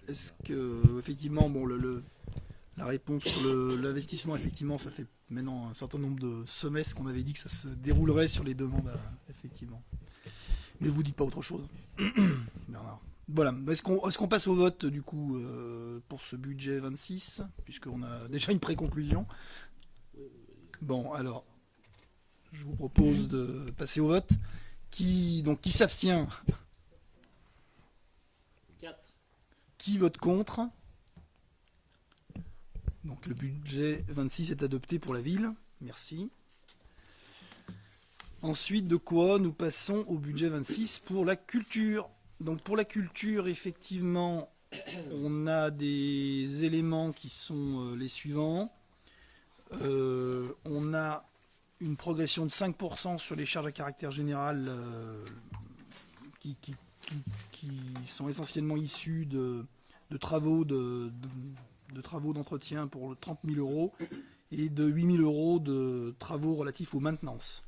est-ce que effectivement, bon, la réponse sur l'investissement, effectivement, ça fait maintenant un certain nombre de semestres qu'on avait dit que ça se déroulerait sur les demandes, effectivement. Mais vous dites pas autre chose, Bernard. Voilà. Est-ce qu'on passe au vote du coup pour ce budget 26, puisqu'on a déjà une préconclusion. Bon, alors, je vous propose de passer au vote. Qui s'abstient? Qui vote contre? Donc le budget 26 est adopté pour la ville. Merci. Ensuite, de quoi nous passons au budget 26 pour la culture. Donc pour la culture, effectivement, on a des éléments qui sont les suivants. On a une progression de 5% sur les charges à caractère général qui sont essentiellement issus de travaux d'entretien pour 30 000 euros et de 8 000 euros de travaux relatifs aux maintenances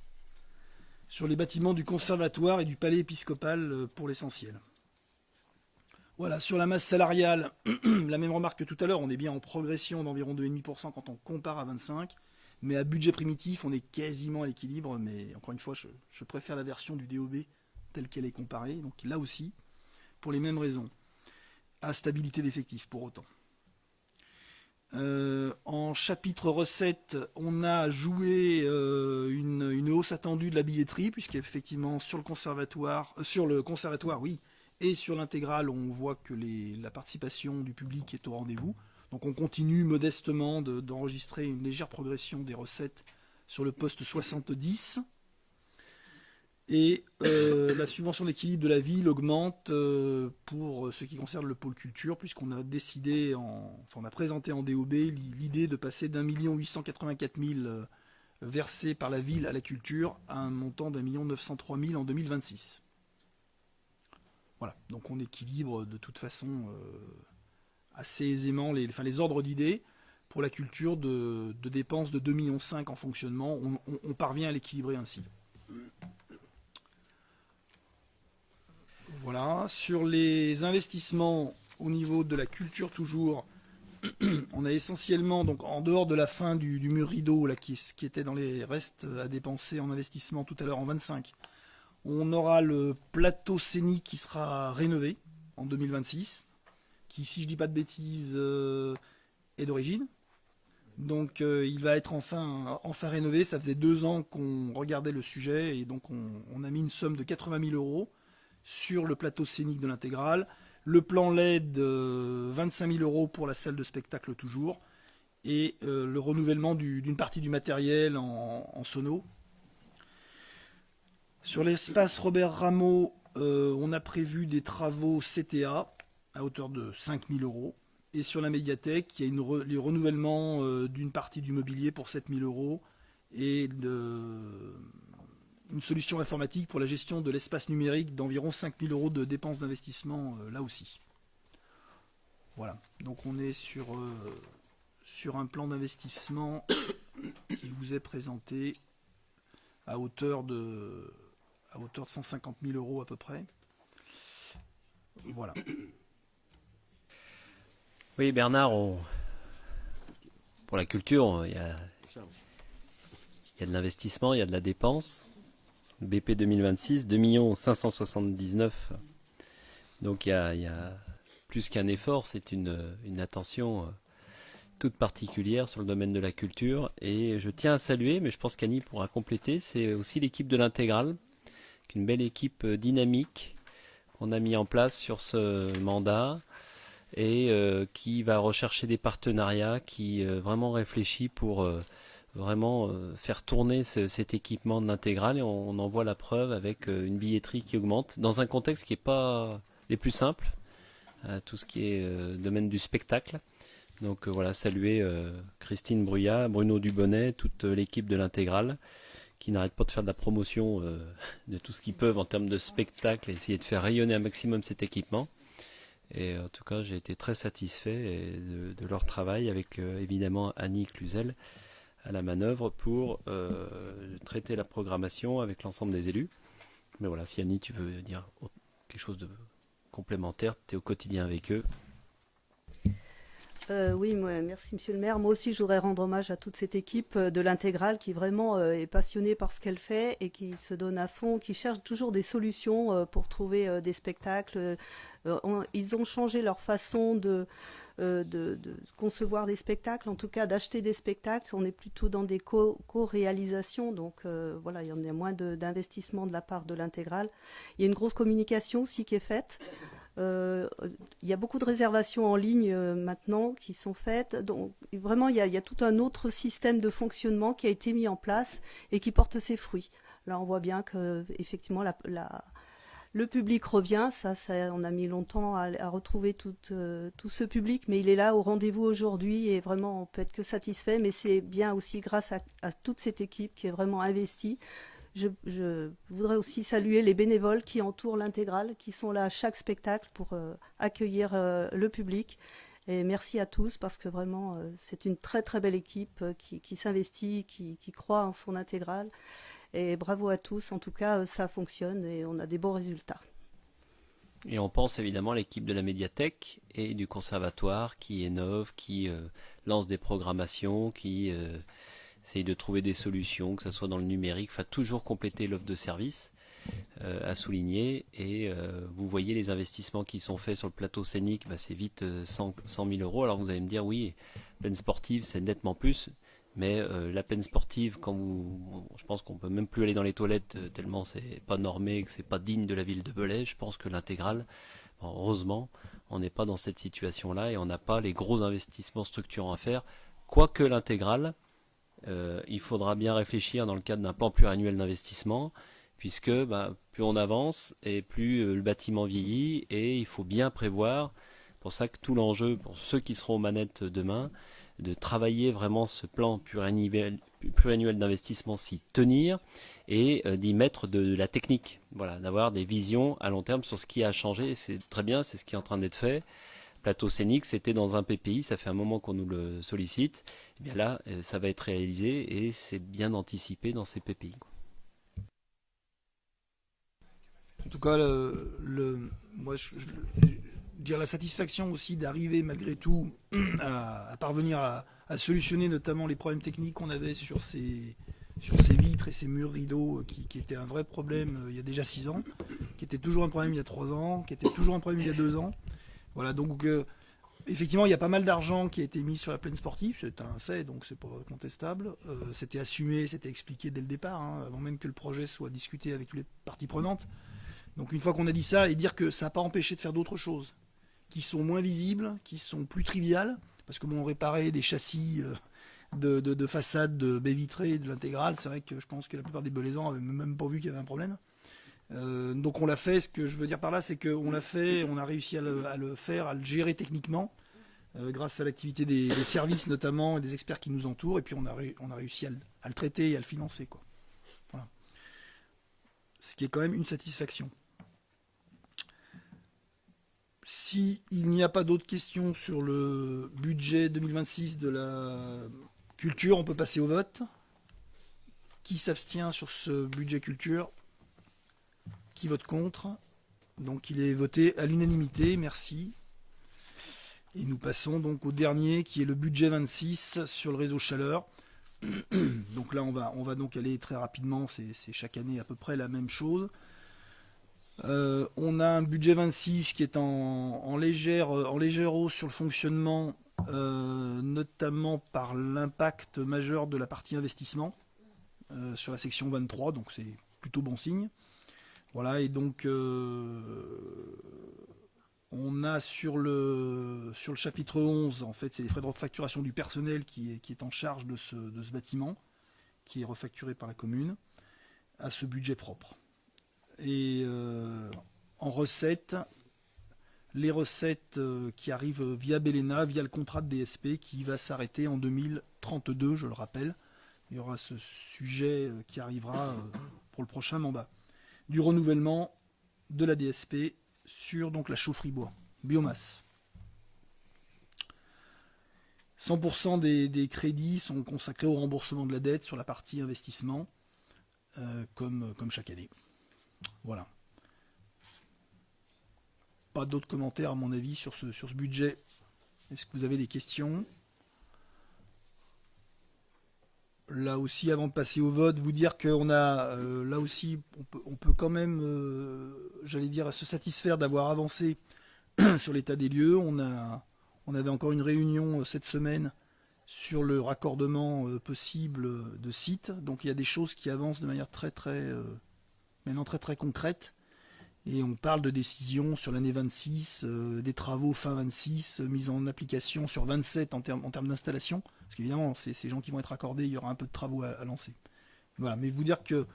sur les bâtiments du conservatoire et du palais épiscopal pour l'essentiel. Voilà, sur la masse salariale, la même remarque que tout à l'heure, on est bien en progression d'environ 2,5% quand on compare à 25. Mais à budget primitif, on est quasiment à l'équilibre. Mais encore une fois, je préfère la version du DOB telle qu'elle est comparée. Donc là aussi, pour les mêmes raisons. À stabilité d'effectifs pour autant. En chapitre recettes, on a joué une hausse attendue de la billetterie, puisqu'effectivement sur le conservatoire, oui, et sur l'intégrale, on voit que la participation du public est au rendez-vous. Donc on continue modestement d'enregistrer une légère progression des recettes sur le poste 70. Et la subvention d'équilibre de la ville augmente pour ce qui concerne le pôle culture, puisqu'on a décidé, on a présenté en DOB l'idée de passer d'1 884 000 versés par la ville à la culture à un montant d'1 903 000 en 2026. Voilà, donc on équilibre de toute façon assez aisément les ordres d'idées. Pour la culture de dépenses de 2,5 millions en fonctionnement, on parvient à l'équilibrer ainsi. Voilà, sur les investissements au niveau de la culture toujours, on a essentiellement, donc en dehors de la fin du mur rideau là, qui était dans les restes à dépenser en investissement tout à l'heure en 25, on aura le plateau scénique qui sera rénové en 2026, qui, si je dis pas de bêtises, est d'origine. Donc il va être enfin rénové. Ça faisait 2 ans qu'on regardait le sujet et donc on a mis une somme de 80 000 € sur le plateau scénique de l'intégrale. Le plan LED, 25 000 € pour la salle de spectacle toujours. Et le renouvellement d'une partie du matériel en sono. Sur l'espace Robert Rameau, on a prévu des travaux CTA à hauteur de 5 000 €. Et sur la médiathèque, il y a le renouvellement d'une partie du mobilier pour 7 000 € et une solution informatique pour la gestion de l'espace numérique d'environ 5 000 € de dépenses d'investissement là aussi. Voilà, donc on est sur un plan d'investissement qui vous est présenté à hauteur de 150 000 € à peu près. Voilà. Oui, Bernard, pour la culture, il y a de l'investissement, il y a de la dépense. BP 2026, 2 579 000. Donc il y a plus qu'un effort, c'est une attention toute particulière sur le domaine de la culture. Et je tiens à saluer, mais je pense qu'Annie pourra compléter, c'est aussi l'équipe de l'Intégrale, une belle équipe dynamique qu'on a mis en place sur ce mandat et qui va rechercher des partenariats, qui vraiment réfléchit pour vraiment faire tourner cet équipement de l'Intégrale, et on en voit la preuve avec une billetterie qui augmente dans un contexte qui n'est pas des plus simples, tout ce qui est domaine du spectacle. Donc voilà, saluer Christine Bruyat, Bruno Dubonnet, toute l'équipe de l'Intégrale qui n'arrête pas de faire de la promotion de tout ce qu'ils peuvent en termes de spectacle et essayer de faire rayonner un maximum cet équipement. Et en tout cas, j'ai été très satisfait de leur travail avec évidemment Annie Cluzel à la manœuvre pour traiter la programmation avec l'ensemble des élus. Mais voilà, si Annie, tu veux dire quelque chose de complémentaire, tu es au quotidien avec eux. Oui, merci Monsieur le maire. Moi aussi, je voudrais rendre hommage à toute cette équipe de l'Intégrale qui vraiment est passionnée par ce qu'elle fait et qui se donne à fond, qui cherche toujours des solutions pour trouver des spectacles. Ils ont changé leur façon de concevoir des spectacles, en tout cas d'acheter des spectacles. On est plutôt dans des co-réalisations, donc voilà, il y en a moins d'investissement de la part de l'Intégrale. Il y a une grosse communication aussi qui est faite. Il y a beaucoup de réservations en ligne maintenant qui sont faites. Donc vraiment, il y a tout un autre système de fonctionnement qui a été mis en place et qui porte ses fruits. Là, on voit bien que effectivement le public revient. Ça, on a mis longtemps à retrouver tout ce public, mais il est là au rendez-vous aujourd'hui et vraiment, on peut être que satisfait. Mais c'est bien aussi grâce à toute cette équipe qui est vraiment investie. Je voudrais aussi saluer les bénévoles qui entourent l'Intégrale, qui sont là à chaque spectacle pour accueillir le public. Et merci à tous parce que vraiment, c'est une très très belle équipe qui s'investit, qui croit en son Intégrale. Et bravo à tous. En tout cas, ça fonctionne et on a des bons résultats. Et on pense évidemment à l'équipe de la médiathèque et du conservatoire qui innove, qui lance des programmations, qui essaye de trouver des solutions, que ce soit dans le numérique, enfin toujours compléter l'offre de service à souligner. Et vous voyez les investissements qui sont faits sur le plateau scénique, c'est vite 100 000 euros. Alors vous allez me dire, oui, plaine sportive, c'est nettement plus. Mais la plaine sportive, je pense qu'on peut même plus aller dans les toilettes tellement c'est pas normé, que c'est pas digne de la ville de Belay. Je pense que l'intégrale, heureusement, on n'est pas dans cette situation-là et on n'a pas les gros investissements structurants à faire. Quoique l'intégrale, il faudra bien réfléchir dans le cadre d'un plan pluriannuel d'investissement, puisque plus on avance et plus le bâtiment vieillit, et il faut bien prévoir. Pour ça que tout l'enjeu pour ceux qui seront aux manettes demain, de travailler vraiment ce plan pluriannuel d'investissement, s'y tenir et d'y mettre de la technique. Voilà, d'avoir des visions à long terme sur ce qui a changé. Et c'est très bien, c'est ce qui est en train d'être fait. Plateau scénique, c'était dans un PPI, ça fait un moment qu'on nous le sollicite. Et bien là, ça va être réalisé et c'est bien anticipé dans ces PPI. En tout cas, moi, je dire la satisfaction aussi d'arriver malgré tout à parvenir à solutionner notamment les problèmes techniques qu'on avait sur ces vitres et ces murs rideaux qui étaient un vrai problème il y a déjà 6 ans, qui était toujours un problème il y a 3 ans, qui était toujours un problème il y a 2 ans. Voilà, donc effectivement il y a pas mal d'argent qui a été mis sur la plaine sportive, c'est un fait, donc c'est pas contestable. C'était assumé, c'était expliqué dès le départ, avant même que le projet soit discuté avec toutes les parties prenantes. Donc une fois qu'on a dit ça, et dire que ça n'a pas empêché de faire d'autres choses qui sont moins visibles, qui sont plus triviales, parce que on réparait des châssis de façade de baies vitrées de l'intégrale, c'est vrai que je pense que la plupart des Belaisans n'avaient même pas vu qu'il y avait un problème. Donc on l'a fait, ce que je veux dire par là, c'est qu'on l'a fait, on a réussi à le faire, à le gérer techniquement, grâce à l'activité des services notamment, et des experts qui nous entourent, et puis on a réussi à le traiter et à le financer, quoi. Voilà. Ce qui est quand même une satisfaction. S'il n'y a pas d'autres questions sur le budget 2026 de la culture, on peut passer au vote. Qui s'abstient sur ce budget culture? Qui vote contre? Donc il est voté à l'unanimité, merci. Et nous passons donc au dernier qui est le budget 26 sur le réseau chaleur. Donc là on va donc aller très rapidement, c'est chaque année à peu près la même chose. On a un budget 26 qui est en légère hausse sur le fonctionnement, notamment par l'impact majeur de la partie investissement sur la section 23, donc c'est plutôt bon signe. Voilà, et donc on a sur le chapitre 11, en fait, c'est les frais de refacturation du personnel qui est en charge de ce bâtiment, qui est refacturé par la commune, à ce budget propre. Et en recettes, les recettes qui arrivent via Belena, via le contrat de DSP qui va s'arrêter en 2032, je le rappelle. Il y aura ce sujet qui arrivera pour le prochain mandat. Du renouvellement de la DSP sur donc la chaufferie bois, biomasse. 100% des crédits sont consacrés au remboursement de la dette sur la partie investissement, comme chaque année. Voilà. Pas d'autres commentaires à mon avis sur ce budget. Est-ce que vous avez des questions? Là aussi, avant de passer au vote, vous dire qu'on a, là aussi, on peut quand même, j'allais dire, se satisfaire d'avoir avancé sur l'état des lieux. On avait encore une réunion cette semaine sur le raccordement possible de sites. Donc il y a des choses qui avancent de manière maintenant très concrète. Et on parle de décisions sur l'année 26, des travaux fin 26, mise en application sur 27 en termes d'installation. Parce qu'évidemment, ces gens qui vont être accordés, il y aura un peu de travaux à lancer. Voilà, mais vous dire que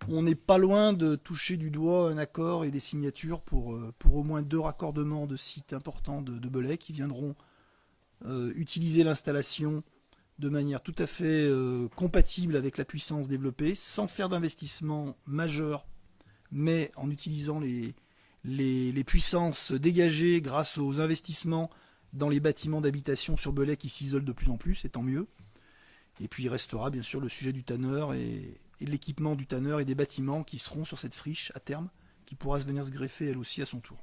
on n'est pas loin de toucher du doigt un accord et des signatures pour au moins 2 raccordements de sites importants de Belay qui viendront utiliser l'installation de manière tout à fait compatible avec la puissance développée, sans faire d'investissement majeur, mais en utilisant les puissances dégagées grâce aux investissements dans les bâtiments d'habitation sur Belay qui s'isolent de plus en plus, et tant mieux. Et puis il restera bien sûr le sujet du tanneur et de l'équipement du tanneur et des bâtiments qui seront sur cette friche à terme, qui pourra venir se greffer elle aussi à son tour.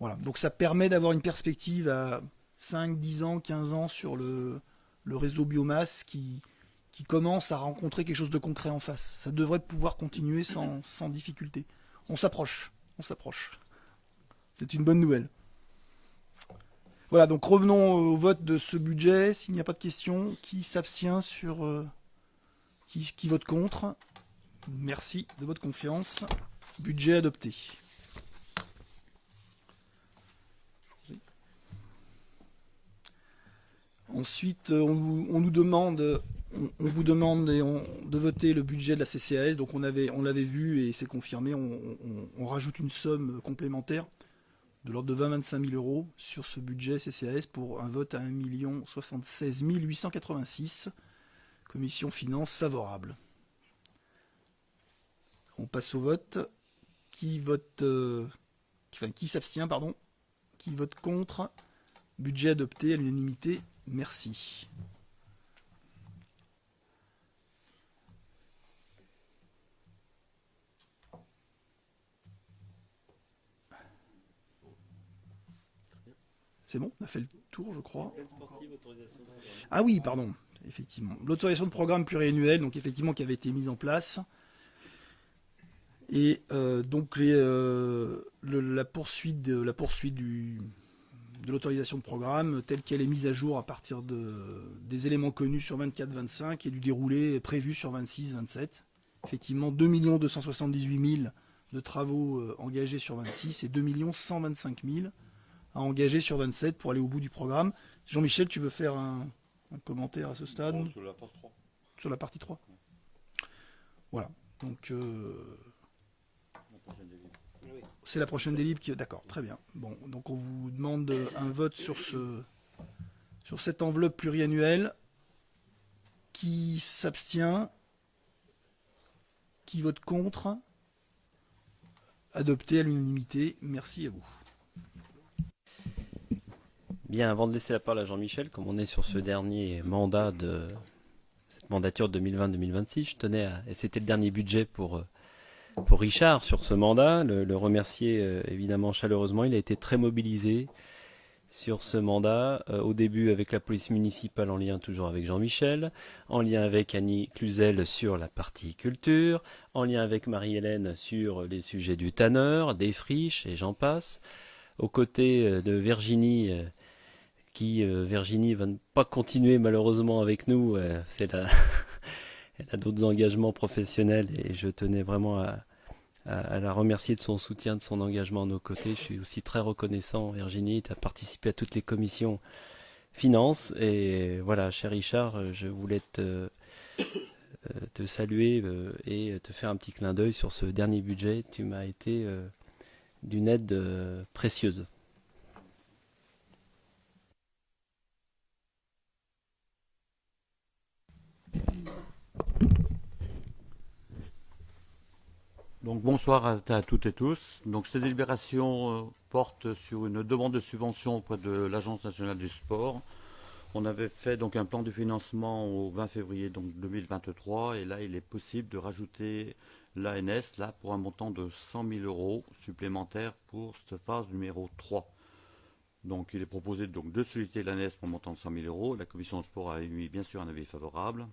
Voilà. Donc ça permet d'avoir une perspective à 5, 10 ans, 15 ans sur le réseau biomasse qui commence à rencontrer quelque chose de concret en face. Ça devrait pouvoir continuer sans difficulté. On s'approche. C'est une bonne nouvelle. Voilà, donc revenons au vote de ce budget. S'il n'y a pas de questions, qui s'abstient sur... qui vote contre? Merci de votre confiance. Budget adopté. Ensuite, on vous demande de voter le budget de la CCAS. Donc on l'avait vu et c'est confirmé. On rajoute une somme complémentaire de l'ordre de 20-25 000 euros sur ce budget CCAS pour un vote à 1 076 886. Commission finances favorable. On passe au vote. Qui s'abstient, pardon. Qui vote contre? Budget adopté à l'unanimité. Merci. C'est bon, on a fait le tour, je crois. Ah oui, pardon, effectivement. L'autorisation de programme pluriannuel, donc effectivement, qui avait été mise en place. Et donc la poursuite de l'autorisation de programme telle qu'elle est mise à jour à partir des éléments connus sur 24-25 et du déroulé prévu sur 26-27. Effectivement, 2 278 000 de travaux engagés sur 26 et 2 125 000 à engager sur 27 pour aller au bout du programme. Jean-Michel, tu veux faire un commentaire à ce stade? Sur la partie 3. Sur la partie 3. Voilà. Donc, c'est la prochaine des libres qui... D'accord, très bien. Bon, donc on vous demande un vote sur cette enveloppe pluriannuelle. Qui s'abstient? Qui vote contre? Adopté à l'unanimité. Merci à vous. Bien, avant de laisser la parole à Jean-Michel, comme on est sur ce dernier mandat de cette mandature 2020-2026, je tenais à... Et c'était le dernier budget pour Richard sur ce mandat, le remercier évidemment chaleureusement. Il a été très mobilisé sur ce mandat, au début avec la police municipale en lien toujours avec Jean-Michel, en lien avec Annie Cluzel sur la partie culture, en lien avec Marie-Hélène sur les sujets du tanneur, des friches et j'en passe, aux côtés de Virginie, Virginie va ne pas continuer malheureusement avec nous, elle a d'autres engagements professionnels et je tenais vraiment à la remercier de son soutien, de son engagement à nos côtés. Je suis aussi très reconnaissant, Virginie, tu as participé à toutes les commissions finances. Et voilà, cher Richard, je voulais te saluer et te faire un petit clin d'œil sur ce dernier budget. Tu m'as été d'une aide précieuse. Donc bonsoir à toutes et tous. Donc cette délibération porte sur une demande de subvention auprès de l'Agence nationale du sport. On avait fait donc un plan de financement au 20 février donc 2023 et là il est possible de rajouter l'ANS là pour un montant de 100 000 euros supplémentaires pour cette phase numéro 3. Donc il est proposé donc de solliciter l'ANS pour un montant de 100 000 euros. La commission de sport a émis bien sûr un avis favorable,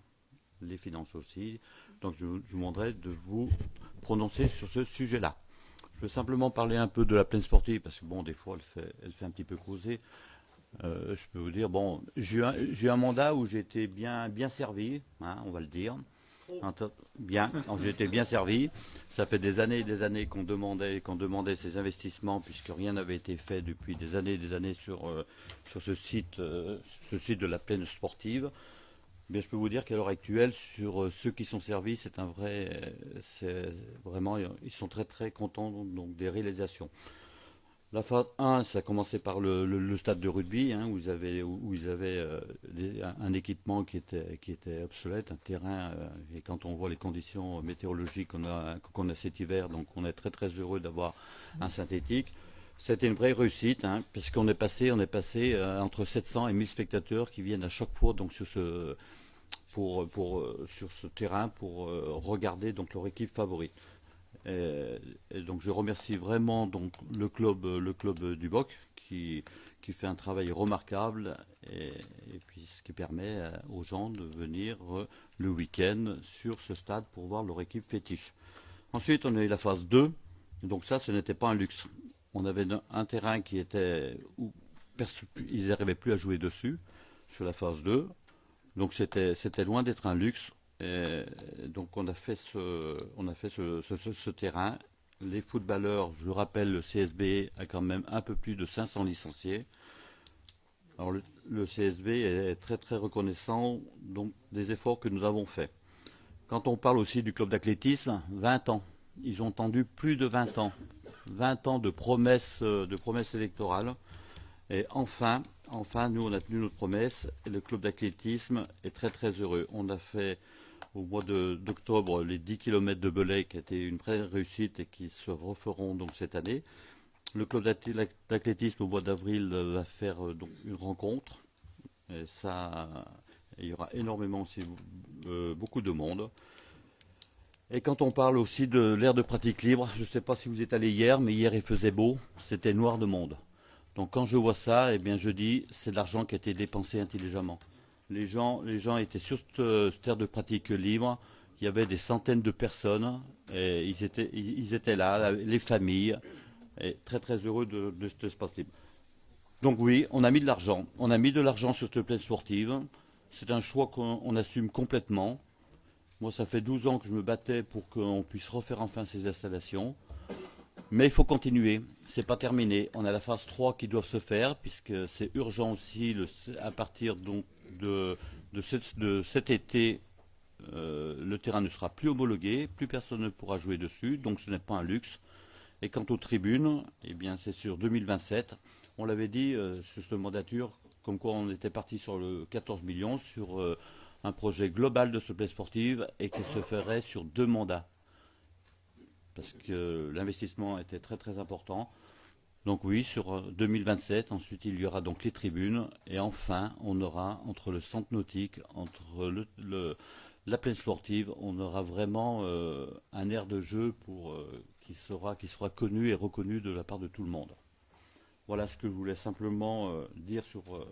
les finances aussi. Donc je vous demanderai de vous prononcer sur ce sujet-là. Je veux simplement parler un peu de la plaine sportive parce que bon, des fois elle fait un petit peu causer. Je peux vous dire, bon, j'ai eu un mandat où j'ai été bien servi, hein, on va le dire. Bien, j'ai été bien servi. Ça fait des années et des années qu'on demandait ces investissements puisque rien n'avait été fait depuis des années sur ce site de la plaine sportive. Mais je peux vous dire qu'à l'heure actuelle, sur ceux qui sont servis, c'est vraiment, ils sont très très contents donc, des réalisations. La phase 1, ça a commencé par le stade de rugby, hein, où ils avaient un équipement qui était obsolète, un terrain, et quand on voit les conditions météorologiques qu'on a cet hiver, donc on est très très heureux d'avoir un synthétique. C'était une vraie réussite, hein, parce qu'on est passé entre 700 et 1000 spectateurs qui viennent à chaque fois donc, sur ce terrain pour regarder donc, leur équipe favorite. Et donc je remercie vraiment donc le club du Boc qui fait un travail remarquable et puis ce qui permet aux gens de venir le week-end sur ce stade pour voir leur équipe fétiche. Ensuite, on a eu la phase 2. Donc ça, ce n'était pas un luxe. On avait un terrain qui était où ils n'arrivaient plus à jouer dessus sur la phase 2. Donc c'était loin d'être un luxe. Et donc on a fait ce terrain. Les footballeurs, je le rappelle, le CSB a quand même un peu plus de 500 licenciés. Alors le CSB est très très reconnaissant donc des efforts que nous avons faits. Quand on parle aussi du club d'athlétisme, 20 ans. Ils ont tendu plus de 20 ans. 20 ans de promesses électorales. Et enfin, nous, on a tenu notre promesse. Et le club d'athlétisme est très, très heureux. On a fait au mois d'octobre les 10 km de Belay, qui a été une vraie réussite et qui se referont donc cette année. Le club d'athlétisme au mois d'avril va faire donc une rencontre. Et ça, il y aura énormément aussi beaucoup de monde. Et quand on parle aussi de l'aire de pratique libre, je ne sais pas si vous êtes allé hier, mais hier il faisait beau, c'était noir de monde. Donc quand je vois ça, eh bien je dis, c'est de l'argent qui a été dépensé intelligemment. Les gens étaient sur cette aire de pratique libre, il y avait des centaines de personnes, et ils étaient là, les familles, et très très heureux de cet espace libre. Donc oui, on a mis de l'argent. On a mis de l'argent sur cette plaine sportive. C'est un choix qu'on assume complètement. Moi, ça fait 12 ans que je me battais pour qu'on puisse refaire enfin ces installations. Mais il faut continuer. C'est pas terminé. On a la phase 3 qui doit se faire, puisque c'est urgent aussi, à partir donc de cet été, le terrain ne sera plus homologué, plus personne ne pourra jouer dessus, donc ce n'est pas un luxe. Et quant aux tribunes, eh bien, c'est sur 2027. On l'avait dit sur cette mandature, comme quoi on était parti sur le 14 millions, sur un projet global de ce plaine sportive et qui se ferait sur 2 mandats. Parce que l'investissement était très très important. Donc oui, sur 2027, ensuite il y aura donc les tribunes et enfin on aura entre le centre nautique, entre la plaine sportive, on aura vraiment un aire de jeu qui sera connu et reconnu de la part de tout le monde. Voilà ce que je voulais simplement dire sur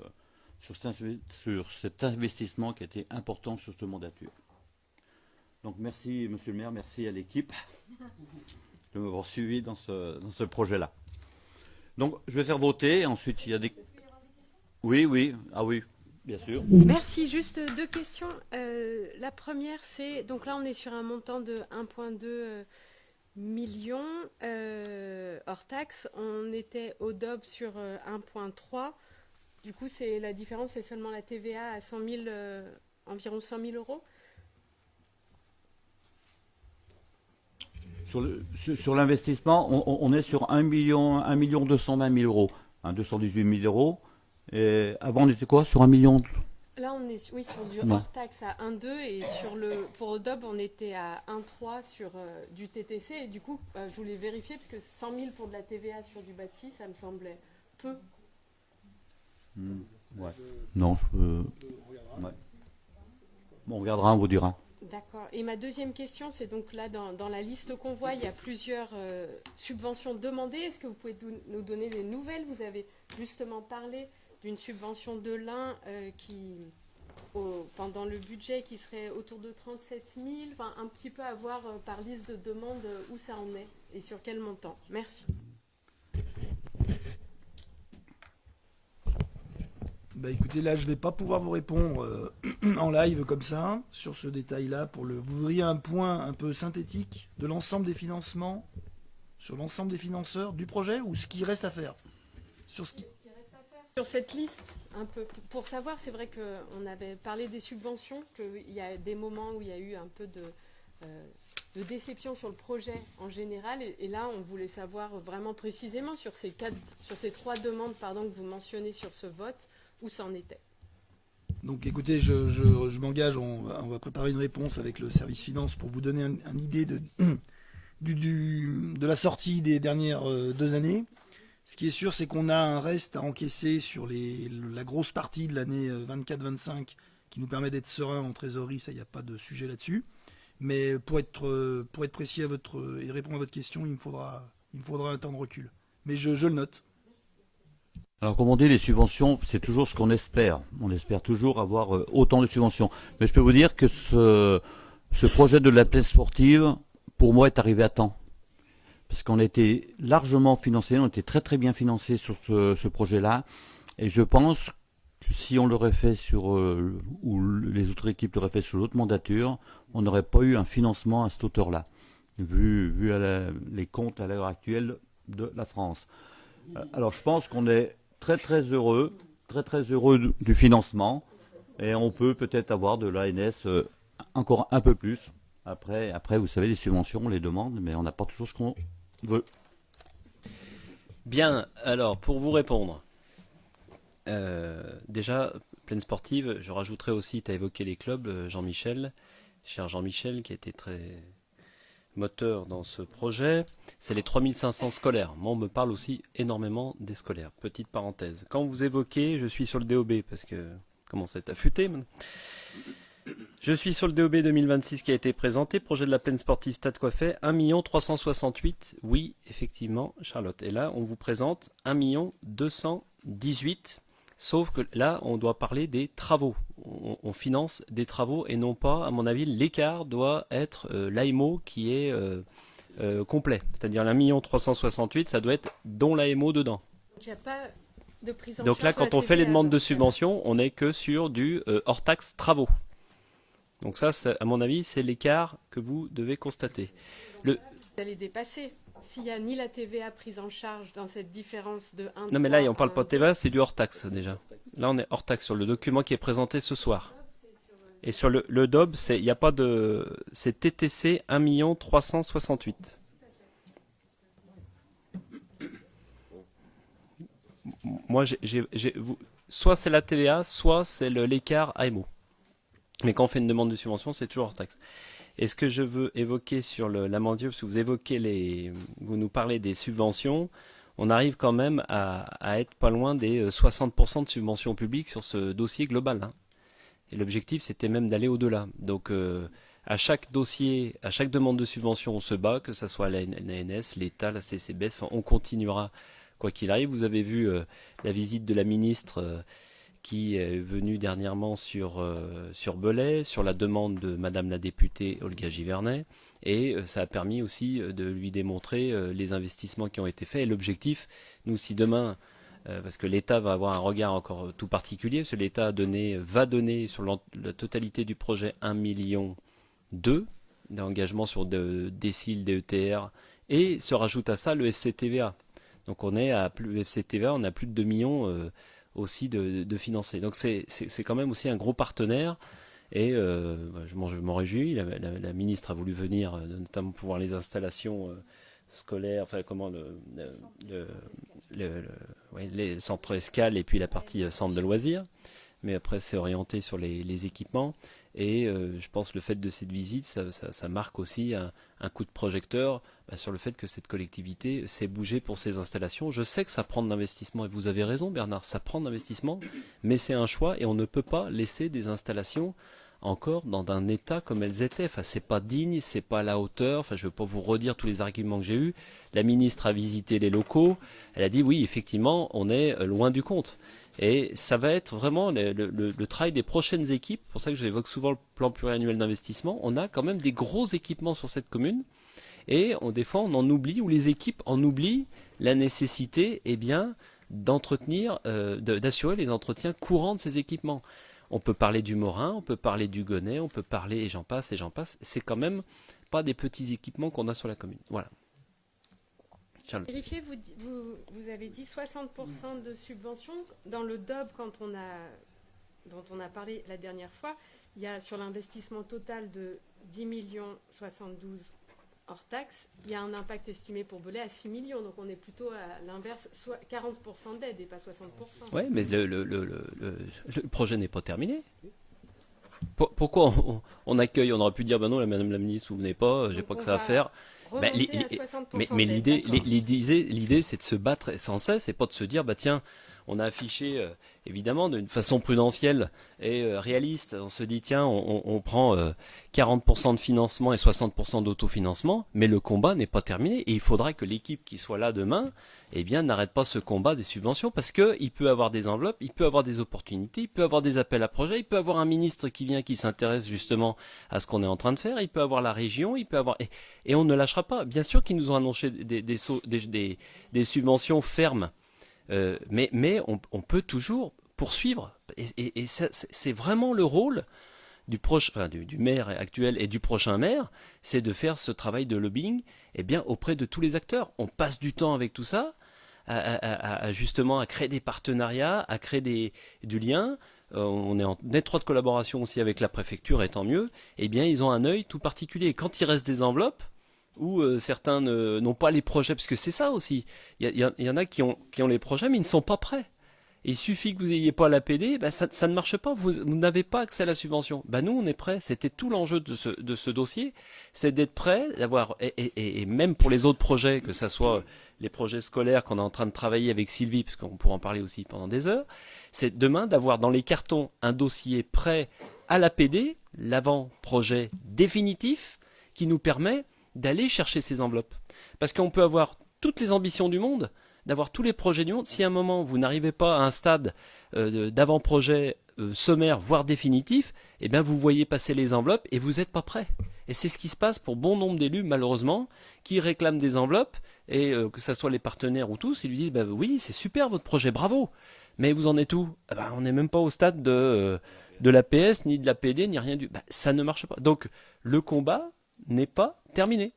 cet investissement qui a été important sur cette mandature. Donc merci Monsieur le maire, merci à l'équipe de m'avoir suivi dans ce projet-là. Donc je vais faire voter, ensuite il y a des... Oui, ah oui, bien sûr. Merci, juste 2 questions. La première c'est, donc là on est sur un montant de 1,2 million hors taxe, on était au DOB sur 1,3. Du coup, la différence, c'est seulement la TVA à 100 000, environ 100 000 euros. Sur l'investissement, on est sur 1 220 000 euros, 218 000 euros. Et avant, on était quoi sur 1 million? Là, on est sur du hors taxe à 1,2 et pour DOB, on était à 1,3 sur du TTC. Et du coup, je voulais vérifier parce que 100 000 pour de la TVA sur du bâti, ça me semblait peu. Ouais. Non, ouais. Bon, on regardera, on vous dira. D'accord. Et ma deuxième question, c'est donc là, dans la liste qu'on voit, il y a plusieurs subventions demandées. Est-ce que vous pouvez nous donner des nouvelles? Vous avez justement parlé d'une subvention de l'Ain pendant le budget qui serait autour de 37 000. Enfin, un petit peu à voir par liste de demandes où ça en est et sur quel montant. Merci. Bah écoutez, là je vais pas pouvoir vous répondre en live comme ça sur ce détail-là. Vous voudriez un point un peu synthétique de l'ensemble des financements sur l'ensemble des financeurs du projet ou ce qui reste à faire sur cette liste, un peu pour savoir, c'est vrai qu'on avait parlé des subventions, qu'il y a des moments où il y a eu un peu de déception sur le projet en général, et là on voulait savoir vraiment précisément sur ces 3 demandes que vous mentionnez sur ce vote, où ça en était. Donc écoutez, je m'engage, on va préparer une réponse avec le service finance pour vous donner une idée de la sortie des dernières 2 années. Ce qui est sûr, c'est qu'on a un reste à encaisser sur la grosse partie de l'année 24-25 qui nous permet d'être serein en trésorerie, ça, il n'y a pas de sujet là-dessus. Mais pour être précis et répondre à votre question, il me faudra un temps de recul. Mais je le note. Alors, comme on dit, les subventions, c'est toujours ce qu'on espère. On espère toujours avoir autant de subventions. Mais je peux vous dire que ce projet de la place sportive, pour moi, est arrivé à temps. Parce qu'on a été largement financé, on était très très bien financé sur ce projet-là. Et je pense que si on l'aurait fait ou les autres équipes l'auraient fait sur l'autre mandature, on n'aurait pas eu un financement à cette hauteur-là, vu les comptes à l'heure actuelle de la France. Alors je pense qu'on est très très heureux du financement, et on peut peut-être avoir de l'ANS encore un peu plus. Après, vous savez, les subventions, on les demande, mais on n'a pas toujours ce qu'on veut. Bien, alors pour vous répondre, déjà, Plaine Sportive, je rajouterai aussi, tu as évoqué les clubs, Jean-Michel, cher Jean-Michel, qui a été très moteur dans ce projet, c'est les 3500 scolaires. Moi, on me parle aussi énormément des scolaires. Petite parenthèse. Quand vous évoquez, je suis sur le DOB, parce que commence à être affûté maintenant. Je suis sur le DOB 2026 qui a été présenté, projet de la Plaine Sportive Stade Coiffet, 1 368 000. Oui, effectivement, Charlotte. Et là, on vous présente 1 218 000. Sauf que là, on doit parler des travaux. On finance des travaux et non pas, à mon avis, l'écart doit être l'AMO qui est complet. C'est-à-dire l'1 368 000, ça doit être dont l'AMO dedans. Donc, il n'y a pas de prise en Donc charge là, quand on fait les demandes de subvention, subvention, on n'est que sur du hors-taxe travaux. Donc ça, à mon avis, c'est l'écart que vous devez constater. vous allez dépasser. S'il n'y a ni la TVA prise en charge dans cette différence de 1. Non mais là, on parle pas de TVA, c'est du hors-taxe déjà. Là, on est hors-taxe sur le document qui est présenté ce soir. Et sur le DOB, il n'y a pas de... C'est TTC 1 368 000. Moi, soit c'est la TVA, soit c'est l'écart AMO. Mais quand on fait une demande de subvention, c'est toujours hors taxe. Et ce que je veux évoquer sur l'amendement, parce que vous nous parlez des subventions, on arrive quand même à être pas loin des 60% de subventions publiques sur ce dossier global. Hein. Et l'objectif, c'était même d'aller au-delà. Donc, à chaque dossier, à chaque demande de subvention, on se bat, que ce soit l'ANS, l'État, la CCBS, enfin, on continuera quoi qu'il arrive. Vous avez vu la visite de la ministre qui est venue dernièrement sur Belay, sur la demande de Madame la députée Olga Givernet, et ça a permis aussi de lui démontrer les investissements qui ont été faits. Et l'objectif, nous, si demain, parce que l'État va avoir un regard encore tout particulier, parce que l'État va donner sur la totalité du projet 1,2 million d'engagement sur DECIL, DETR, et se rajoute à ça le FCTVA. Donc on est à le FCTVA, on a plus de 2 millions aussi de financer. Donc c'est quand même aussi un gros partenaire, et je m'en réjouis. La ministre a voulu venir, notamment pour voir les installations scolaires, enfin comment les centres escales et puis la partie centre de loisirs, mais après c'est orienté sur les équipements. Et je pense que le fait de cette visite, ça marque aussi un coup de projecteur sur le fait que cette collectivité s'est bougée pour ses installations. Je sais que ça prend de l'investissement, et vous avez raison Bernard, ça prend de l'investissement, mais c'est un choix, et on ne peut pas laisser des installations encore dans un état comme elles étaient. Enfin, c'est pas digne, c'est pas à la hauteur. Enfin, je ne veux pas vous redire tous les arguments que j'ai eus. La ministre a visité les locaux, elle a dit oui, effectivement, on est loin du compte. Et ça va être vraiment le travail des prochaines équipes. C'est pour ça que j'évoque souvent le plan pluriannuel d'investissement. On a quand même des gros équipements sur cette commune. Et des fois, on en oublie, ou les équipes en oublient, la nécessité d'entretenir, d'assurer les entretiens courants de ces équipements. On peut parler du Morin, on peut parler du Gonnet, on peut parler, et j'en passe. C'est quand même pas des petits équipements qu'on a sur la commune. Voilà. Vérifiez, vous avez dit 60% de subventions. Dans le DOB, dont on a parlé la dernière fois, il y a sur l'investissement total de 10 72 hors taxe, il y a un impact estimé pour Belay à 6 millions. Donc on est plutôt à l'inverse, soit 40% d'aide et pas 60%. Oui, mais le projet n'est pas terminé. Pourquoi on accueille? On aurait pu dire, ben non, madame la ministre, vous venez pas, j'ai pas que ça à faire. Mais l'idée, c'est de se battre sans cesse, et pas de se dire, on a affiché, évidemment, d'une façon prudentielle et réaliste. On se dit, tiens, on prend 40% de financement et 60% d'autofinancement, mais le combat n'est pas terminé. Et il faudra que l'équipe qui soit là demain, eh bien, n'arrête pas ce combat des subventions, parce qu'il peut avoir des enveloppes, il peut avoir des opportunités, il peut avoir des appels à projets, il peut avoir un ministre qui vient, qui s'intéresse justement à ce qu'on est en train de faire, il peut avoir la région, il peut avoir... Et on ne lâchera pas. Bien sûr qu'ils nous ont annoncé des subventions fermes, mais on peut toujours poursuivre. Et c'est vraiment le rôle du maire actuel et du prochain maire, c'est de faire ce travail de lobbying auprès de tous les acteurs. On passe du temps avec tout ça, justement à créer des partenariats, à créer du lien. On est en étroite collaboration aussi avec la préfecture, et tant mieux. Eh bien, ils ont un œil tout particulier. Et quand il reste des enveloppes, où certains n'ont pas les projets, parce que c'est ça aussi. Il y en a qui ont les projets, mais ils ne sont pas prêts. Il suffit que vous n'ayez pas l'APD, ça ne marche pas, vous n'avez pas accès à la subvention. Nous, on est prêts. C'était tout l'enjeu de ce dossier, c'est d'être prêt, d'avoir, et même pour les autres projets, que ce soit les projets scolaires qu'on est en train de travailler avec Sylvie, parce qu'on pourra en parler aussi pendant des heures, c'est demain d'avoir dans les cartons un dossier prêt à l'APD, l'avant-projet définitif, qui nous permet d'aller chercher ces enveloppes. Parce qu'on peut avoir toutes les ambitions du monde, d'avoir tous les projets du monde. Si à un moment vous n'arrivez pas à un stade d'avant-projet sommaire, voire définitif, eh bien vous voyez passer les enveloppes et vous n'êtes pas prêt. Et c'est ce qui se passe pour bon nombre d'élus, malheureusement, qui réclament des enveloppes, et que ce soit les partenaires ou tous, ils lui disent oui, c'est super votre projet, bravo, mais vous en êtes où? On n'est même pas au stade de l'APS, ni de l'APD, ni rien du... ça ne marche pas. Donc le combat n'est pas terminé.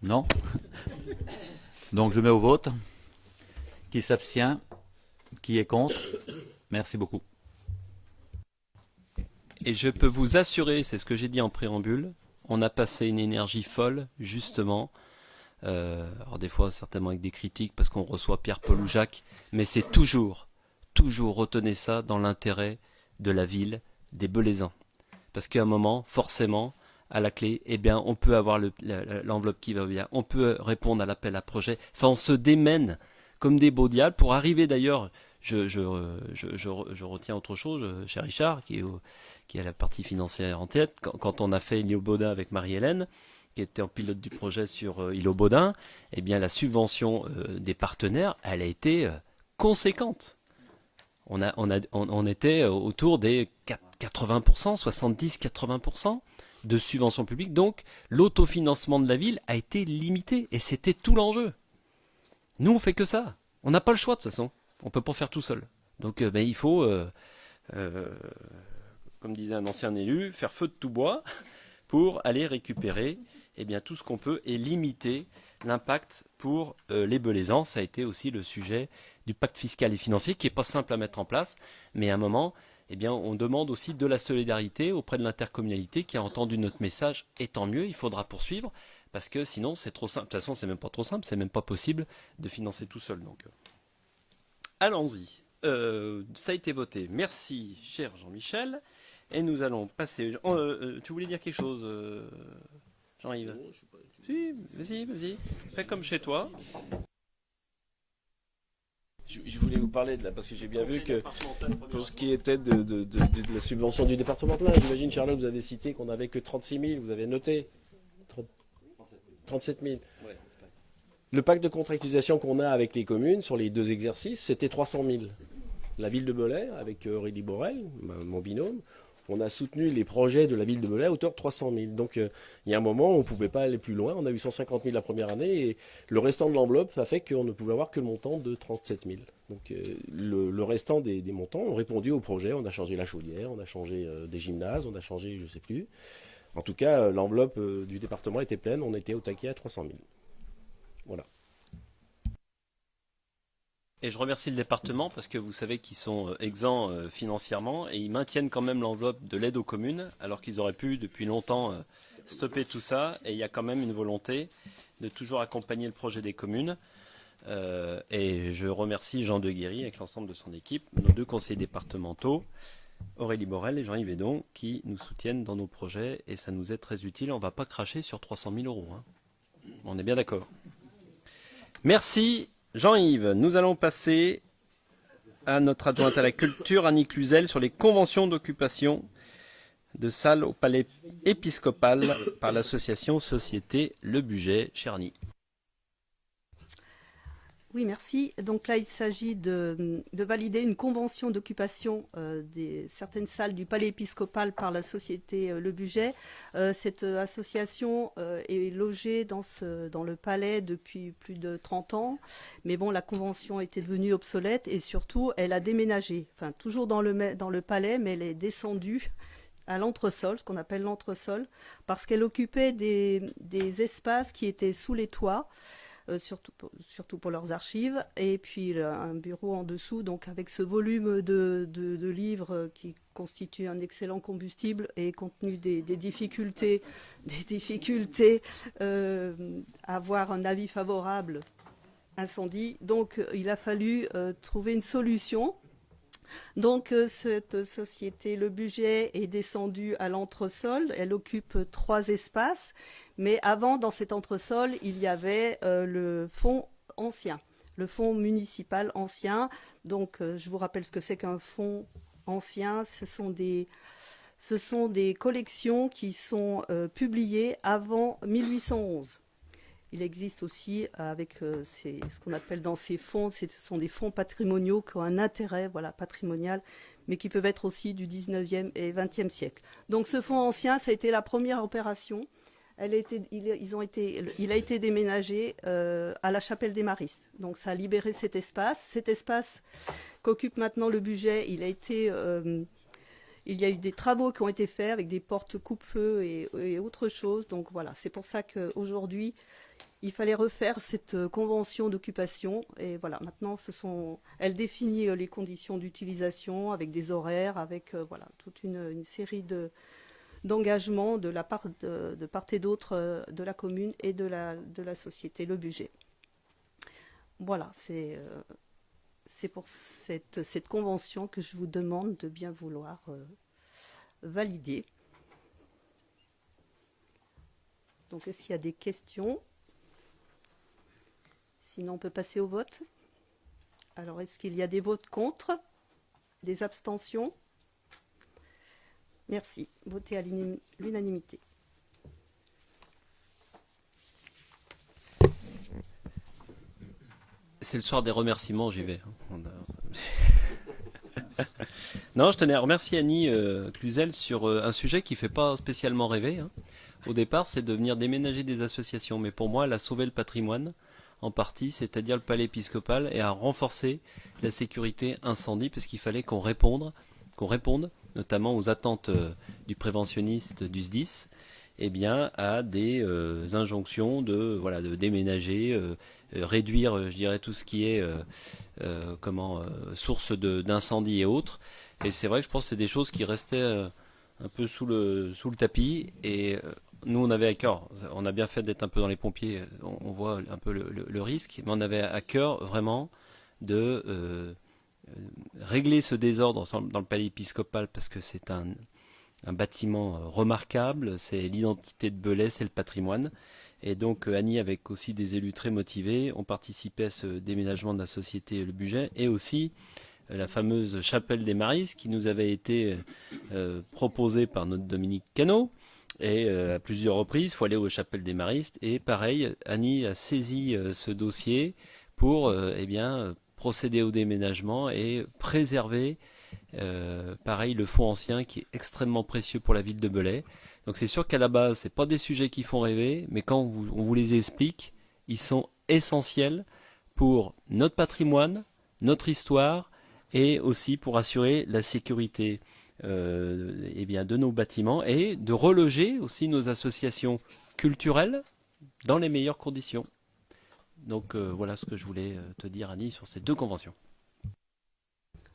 Non. Donc je mets au vote. Qui s'abstient? Qui est contre? Merci beaucoup. Et je peux vous assurer, c'est ce que j'ai dit en préambule, on a passé une énergie folle, justement. Alors des fois, certainement avec des critiques, parce qu'on reçoit Pierre, Paul ou Jacques, mais c'est toujours, retenez ça, dans l'intérêt de la ville, des Belaisans. Parce qu'à un moment, forcément, à la clé, on peut avoir l'enveloppe qui va bien, on peut répondre à l'appel à projet. Enfin, on se démène comme des beaux diables pour arriver d'ailleurs. Je retiens autre chose, cher Richard, qui a la partie financière en tête. Quand on a fait Île-aux-Baudins avec Marie-Hélène, qui était en pilote du projet sur Île-aux-Baudins, la subvention des partenaires, elle a été conséquente. On était autour des 80%, 70-80% de subventions publiques. Donc, l'autofinancement de la ville a été limité. Et c'était tout l'enjeu. Nous, on fait que ça. On n'a pas le choix, de toute façon. On ne peut pas faire tout seul. Donc, il faut, comme disait un ancien élu, faire feu de tout bois pour aller récupérer tout ce qu'on peut et limiter l'impact pour les Belaisans. Ça a été aussi le sujet du pacte fiscal et financier, qui n'est pas simple à mettre en place. Mais à un moment... on demande aussi de la solidarité auprès de l'intercommunalité qui a entendu notre message, et tant mieux, il faudra poursuivre, parce que sinon c'est trop simple. De toute façon, c'est même pas trop simple, c'est même pas possible de financer tout seul. Donc, allons-y. Ça a été voté. Merci, cher Jean-Michel. Et nous allons passer... tu voulais dire quelque chose, Jean-Yves? Si, vas-y. Fais comme chez toi. Je voulais vous parler parce que j'ai bien vu que pour ce qui était de la subvention du départemental, j'imagine, Charlotte, vous avez cité qu'on n'avait que 36 000, vous avez noté 37 000. Ouais. Le pacte de contractualisation qu'on a avec les communes sur les 2 exercices, c'était 300 000. La ville de Belay, avec Aurélie Borel, mon binôme, on a soutenu les projets de la ville de Belay à hauteur de 300 000. Donc il y a un moment où on ne pouvait pas aller plus loin. On a eu 150 000 la première année et le restant de l'enveloppe a fait qu'on ne pouvait avoir que le montant de 37 000. Donc le restant des montants ont répondu au projet. On a changé la chaudière, on a changé des gymnases, on a changé je ne sais plus. En tout cas, l'enveloppe du département était pleine. On était au taquet à 300 000. Voilà. Et je remercie le département parce que vous savez qu'ils sont exempts financièrement et ils maintiennent quand même l'enveloppe de l'aide aux communes alors qu'ils auraient pu depuis longtemps stopper tout ça. Et il y a quand même une volonté de toujours accompagner le projet des communes. Et je remercie Jean Deguéry avec l'ensemble de son équipe, nos 2 conseillers départementaux Aurélie Borel et Jean-Yves Edon qui nous soutiennent dans nos projets et ça nous est très utile. On ne va pas cracher sur 300 000 €. Hein. On est bien d'accord. Merci Jean-Yves. Nous allons passer à notre adjointe à la culture, Annie Cluzel, sur les conventions d'occupation de salles au palais épiscopal par l'association Société Le Budget. Chère Annie. Oui, merci. Donc là, il s'agit de valider une convention d'occupation certaines salles du palais épiscopal par la société Le Budget. Cette association est logée dans le palais depuis plus de 30 ans. Mais bon, la convention était devenue obsolète et surtout, elle a déménagé. Enfin, toujours dans le palais, mais elle est descendue à l'entresol, ce qu'on appelle l'entresol, parce qu'elle occupait des espaces qui étaient sous les toits. Surtout pour leurs archives, et puis un bureau en dessous, donc avec ce volume de livres qui constitue un excellent combustible et compte tenu des difficultés à avoir un avis favorable incendie. Donc il a fallu trouver une solution. Donc cette société, Le Budget, est descendue à l'entresol. Elle occupe 3 espaces. Mais avant, dans cet entresol, il y avait le fonds ancien, le fonds municipal ancien. Donc je vous rappelle ce que c'est qu'un fonds ancien. Ce sont des collections qui sont publiées avant 1811. Il existe aussi avec ce qu'on appelle dans ces fonds, ce sont des fonds patrimoniaux qui ont un intérêt patrimonial, mais qui peuvent être aussi du 19e et 20e siècle. Donc ce fonds ancien, ça a été la première opération. Il a été déménagé à la chapelle des Maristes. Donc ça a libéré cet espace. Cet espace qu'occupe maintenant Le Budget, il y a eu des travaux qui ont été faits avec des portes coupe-feu et autre chose. Donc voilà, c'est pour ça qu'aujourd'hui, il fallait refaire cette convention d'occupation. Et voilà, maintenant, elle définit les conditions d'utilisation avec des horaires, avec toute une série d'engagements de part et d'autre de la commune et de la société Le Budget. Voilà, c'est pour cette convention que je vous demande de bien vouloir valider. Donc, est-ce qu'il y a des questions? Sinon, on peut passer au vote. Alors, est-ce qu'il y a des votes contre? Des abstentions? Merci. Votez à l'unanimité. C'est le soir des remerciements, j'y vais. Non, je tenais à remercier Annie Cluzel sur un sujet qui ne fait pas spécialement rêver. Hein. Au départ, c'est de venir déménager des associations. Mais pour moi, elle a sauvé le patrimoine en partie, c'est-à-dire le palais épiscopal, et a renforcé la sécurité incendie, parce qu'il fallait qu'on réponde, notamment aux attentes du préventionniste du SDIS, à des injonctions de déménager, réduire, je dirais, tout ce qui est source d'incendie et autres. Et c'est vrai que je pense que c'est des choses qui restaient un peu sous le tapis. Et nous, on avait à cœur, on a bien fait d'être un peu dans les pompiers, on voit un peu le risque, mais on avait à cœur vraiment de régler ce désordre dans le palais épiscopal, parce que c'est un bâtiment remarquable, c'est l'identité de Belay, c'est le patrimoine. Et donc Annie, avec aussi des élus très motivés, ont participé à ce déménagement de la société Le Budget, et aussi la fameuse chapelle des Maristes qui nous avait été proposée par notre Dominique Cano, et à plusieurs reprises, il faut aller aux chapelles des Maristes, et pareil, Annie a saisi ce dossier pour procéder au déménagement et préserver pareil le fonds ancien qui est extrêmement précieux pour la ville de Belay. Donc c'est sûr qu'à la base, c'est pas des sujets qui font rêver, mais quand on vous les explique, ils sont essentiels pour notre patrimoine, notre histoire, et aussi pour assurer la sécurité de nos bâtiments, et de reloger aussi nos associations culturelles dans les meilleures conditions. Donc voilà ce que je voulais te dire, Annie, sur ces 2 conventions.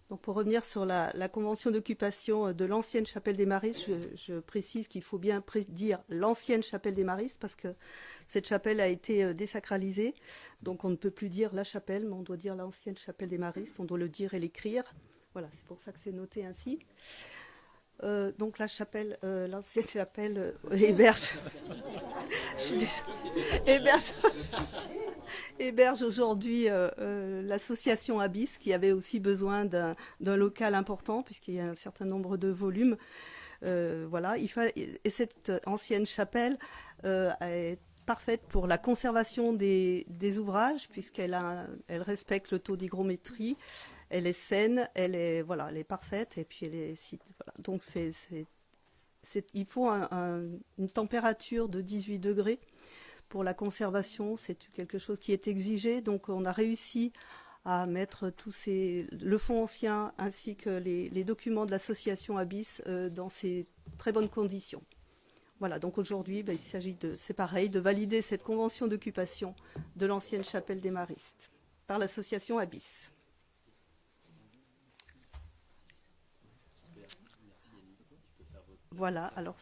Donc pour revenir sur la convention d'occupation de l'ancienne chapelle des Maristes, je précise qu'il faut bien dire l'ancienne chapelle des Maristes, parce que cette chapelle a été désacralisée. Donc on ne peut plus dire la chapelle, mais on doit dire l'ancienne chapelle des Maristes, on doit le dire et l'écrire. Voilà, c'est pour ça que c'est noté ainsi. Donc la chapelle, l'ancienne chapelle héberge aujourd'hui l'association Abyss, qui avait aussi besoin d'un local important puisqu'il y a un certain nombre de volumes. Voilà, et cette ancienne chapelle est parfaite pour la conservation des ouvrages puisqu'elle respecte le taux d'hygrométrie. Elle est saine, elle est parfaite et puis elle est voilà. Donc il faut une température de 18 degrés pour la conservation. C'est quelque chose qui est exigé. Donc on a réussi à mettre le fonds ancien ainsi que les documents de l'association Abyss dans ces très bonnes conditions. Voilà, donc aujourd'hui, il s'agit c'est pareil, de valider cette convention d'occupation de l'ancienne chapelle des Maristes par l'association Abyss. Voilà, alors,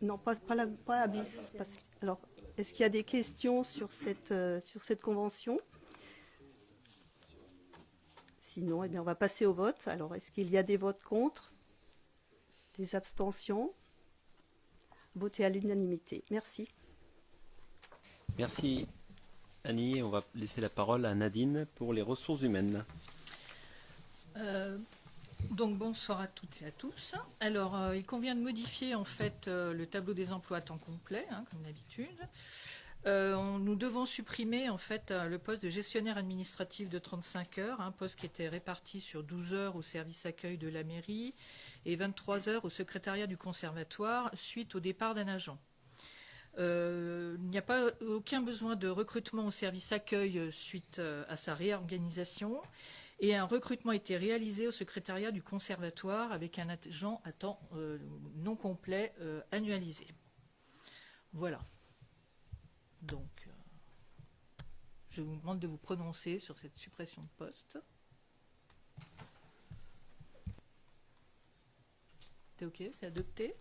non, pas Abyss. Alors, est-ce qu'il y a des questions sur cette convention? Sinon, eh bien, on va passer au vote. Alors, est-ce qu'il y a des votes contre? Des abstentions? Voté à l'unanimité. Merci. Merci Annie. On va laisser la parole à Nadine pour les ressources humaines. Donc bonsoir à toutes et à tous. Alors il convient de modifier en fait le tableau des emplois à temps complet, comme d'habitude. Nous devons supprimer en fait le poste de gestionnaire administratif de 35 heures, un poste qui était réparti sur 12 heures au service accueil de la mairie et 23 heures au secrétariat du conservatoire suite au départ d'un agent. Il n'y a pas aucun besoin de recrutement au service accueil suite à sa réorganisation. Et un recrutement a été réalisé au secrétariat du conservatoire avec un agent à temps non complet annualisé. Voilà. Donc, je vous demande de vous prononcer sur cette suppression de poste. C'est OK? C'est adopté?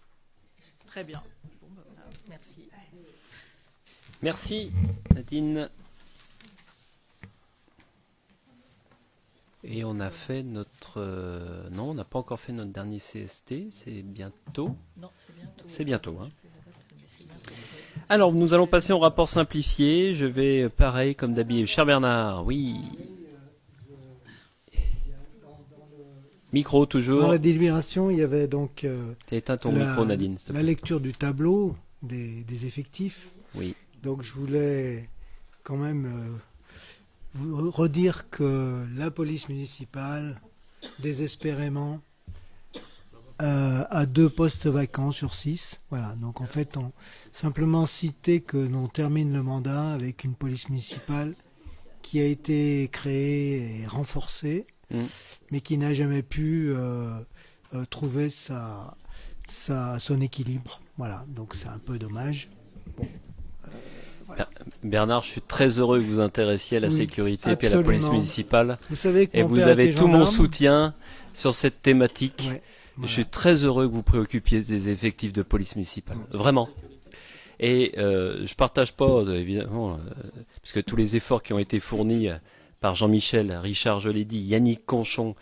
Très bien. Bon, voilà. Merci. Merci Nadine. Et on a fait notre... non, on n'a pas encore fait notre dernier CST. C'est bientôt. Non, c'est bientôt. C'est bientôt. Alors, nous allons passer au rapport simplifié. Je vais, pareil, comme d'habitude. Cher Bernard, oui. Micro, toujours. Dans la délibération, il y avait donc... T'as éteint ton micro, Nadine, s'il te plaît. La lecture du tableau des effectifs. Oui. Donc, je voulais quand même... vous redire que la police municipale, désespérément, a 2 postes vacants sur 6. Voilà, donc en fait, on simplement citer que l'on termine le mandat avec une police municipale qui a été créée et renforcée, mais qui n'a jamais pu trouver son équilibre. Voilà, donc c'est un peu dommage. Bon. Voilà. Bernard, je suis très heureux que vous intéressiez à la sécurité et à la police municipale. Vous savez que et vous avez tout mon soutien sur cette thématique. Ouais, voilà. Je suis très heureux que vous préoccupiez des effectifs de police municipale. Vraiment. Et je partage pas, évidemment, puisque tous les efforts qui ont été fournis par Jean-Michel, Richard, je l'ai dit, Yannick Conchon,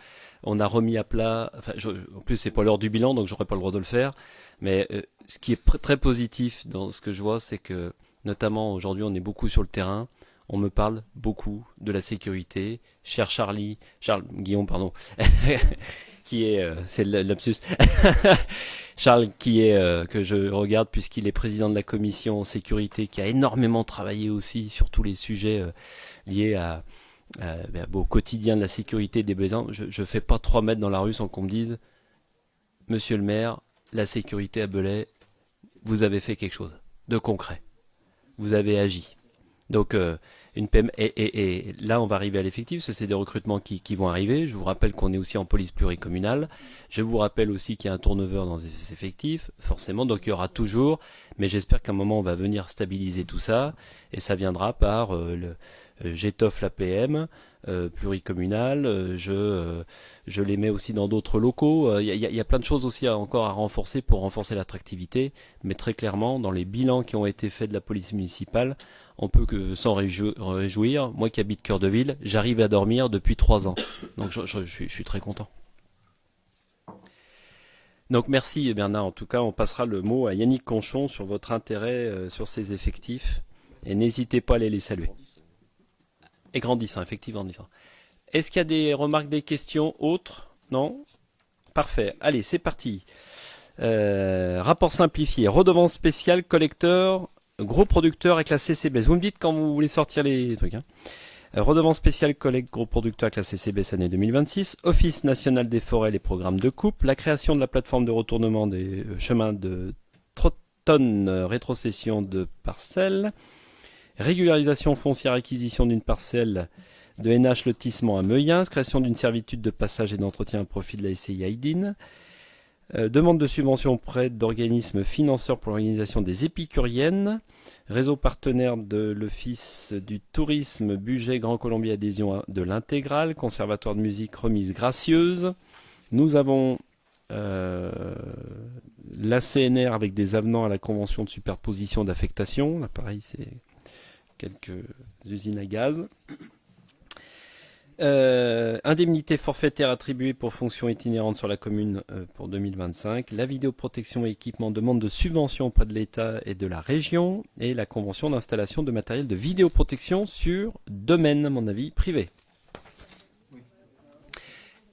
on a remis à plat. Enfin, en plus, c'est pas l'heure du bilan, donc j'aurais pas le droit de le faire. Mais ce qui est très positif dans ce que je vois, c'est que notamment aujourd'hui, on est beaucoup sur le terrain. On me parle beaucoup de la sécurité. Cher Charles Guillaume, pardon, qui est, c'est le lapsus. Charles, qui est que je regarde puisqu'il est président de la commission sécurité, qui a énormément travaillé aussi sur tous les sujets liés au quotidien de la sécurité des besoins. Je fais pas 3 mètres dans la rue sans qu'on me dise, Monsieur le maire, la sécurité à Belay, vous avez fait quelque chose de concret. Vous avez agi. Donc, une PM, et là, on va arriver à l'effectif, parce que c'est des recrutements qui vont arriver. Je vous rappelle qu'on est aussi en police pluricommunale. Je vous rappelle aussi qu'il y a un turnover dans les effectifs, forcément, donc il y aura toujours. Mais j'espère qu'à un moment, on va venir stabiliser tout ça, et ça viendra par j'étoffe la PM, pluricommunales. Je les mets aussi dans d'autres locaux. Il y a plein de choses aussi encore à renforcer pour renforcer l'attractivité. Mais très clairement, dans les bilans qui ont été faits de la police municipale, on peut que s'en réjouir. Moi qui habite Cœur de Ville, j'arrive à dormir depuis 3 ans. Donc je suis très content. Donc merci Bernard. En tout cas, on passera le mot à Yannick Conchon sur votre intérêt sur ces effectifs. Et n'hésitez pas à aller les saluer. Et grandissant, effectivement grandissant. Est-ce qu'il y a des remarques, des questions autres? Non? Parfait. Allez, c'est parti. Rapport simplifié. Redevance spéciale, collecteur, gros producteur avec la CCBS. Vous me dites quand vous voulez sortir les trucs. Hein. Redevance spéciale, collecte, gros producteur avec la CCBS année 2026. Office national des forêts, les programmes de coupe. La création de la plateforme de retournement des chemins de trottonne, rétrocession de parcelles. Régularisation foncière, acquisition d'une parcelle de NH lotissement à Meuillens, création d'une servitude de passage et d'entretien à profit de la SCI Haïdine, demande de subvention auprès d'organismes financeurs pour l'organisation des épicuriennes, réseau partenaire de l'Office du tourisme, budget Grand Colombier, adhésion de l'intégrale, conservatoire de musique, remise gracieuse. Nous avons la CNR avec des avenants à la convention de superposition d'affectation. Là, pareil, c'est quelques usines à gaz. Indemnité forfaitaire attribuée pour fonction itinérante sur la commune pour 2025. La vidéoprotection et équipement, demande de subvention auprès de l'État et de la région. Et la convention d'installation de matériel de vidéoprotection sur domaine, à mon avis, privé. Oui.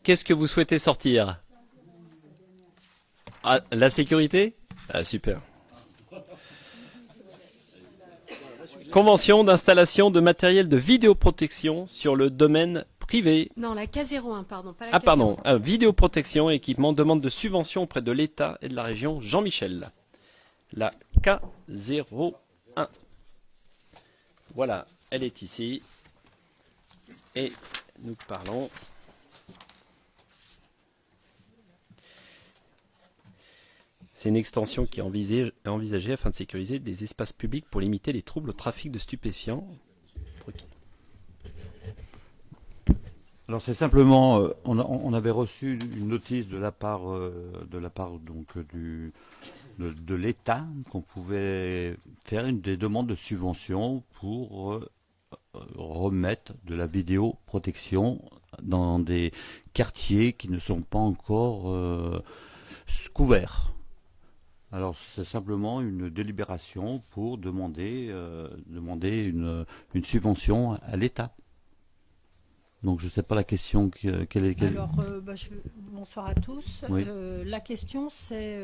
Qu'est-ce que vous souhaitez sortir? Ah, la sécurité? Ah, super. Convention d'installation de matériel de vidéoprotection sur le domaine privé. Non, la K01, pardon. Pas la K01. Pardon. Vidéoprotection et équipement, demande de subvention auprès de l'État et de la région. Jean-Michel. La K01. Voilà, elle est ici. Et nous parlons... C'est une extension qui est envisagée afin de sécuriser des espaces publics pour limiter les troubles au trafic de stupéfiants. Alors c'est simplement, on avait reçu une notice de la part donc de l'État qu'on pouvait faire des demandes de subvention pour remettre de la vidéoprotection dans des quartiers qui ne sont pas encore couverts. Alors c'est simplement une délibération pour demander une subvention à l'État. Donc je ne sais pas la question quelle est. Alors bonsoir à tous. Oui. La question c'est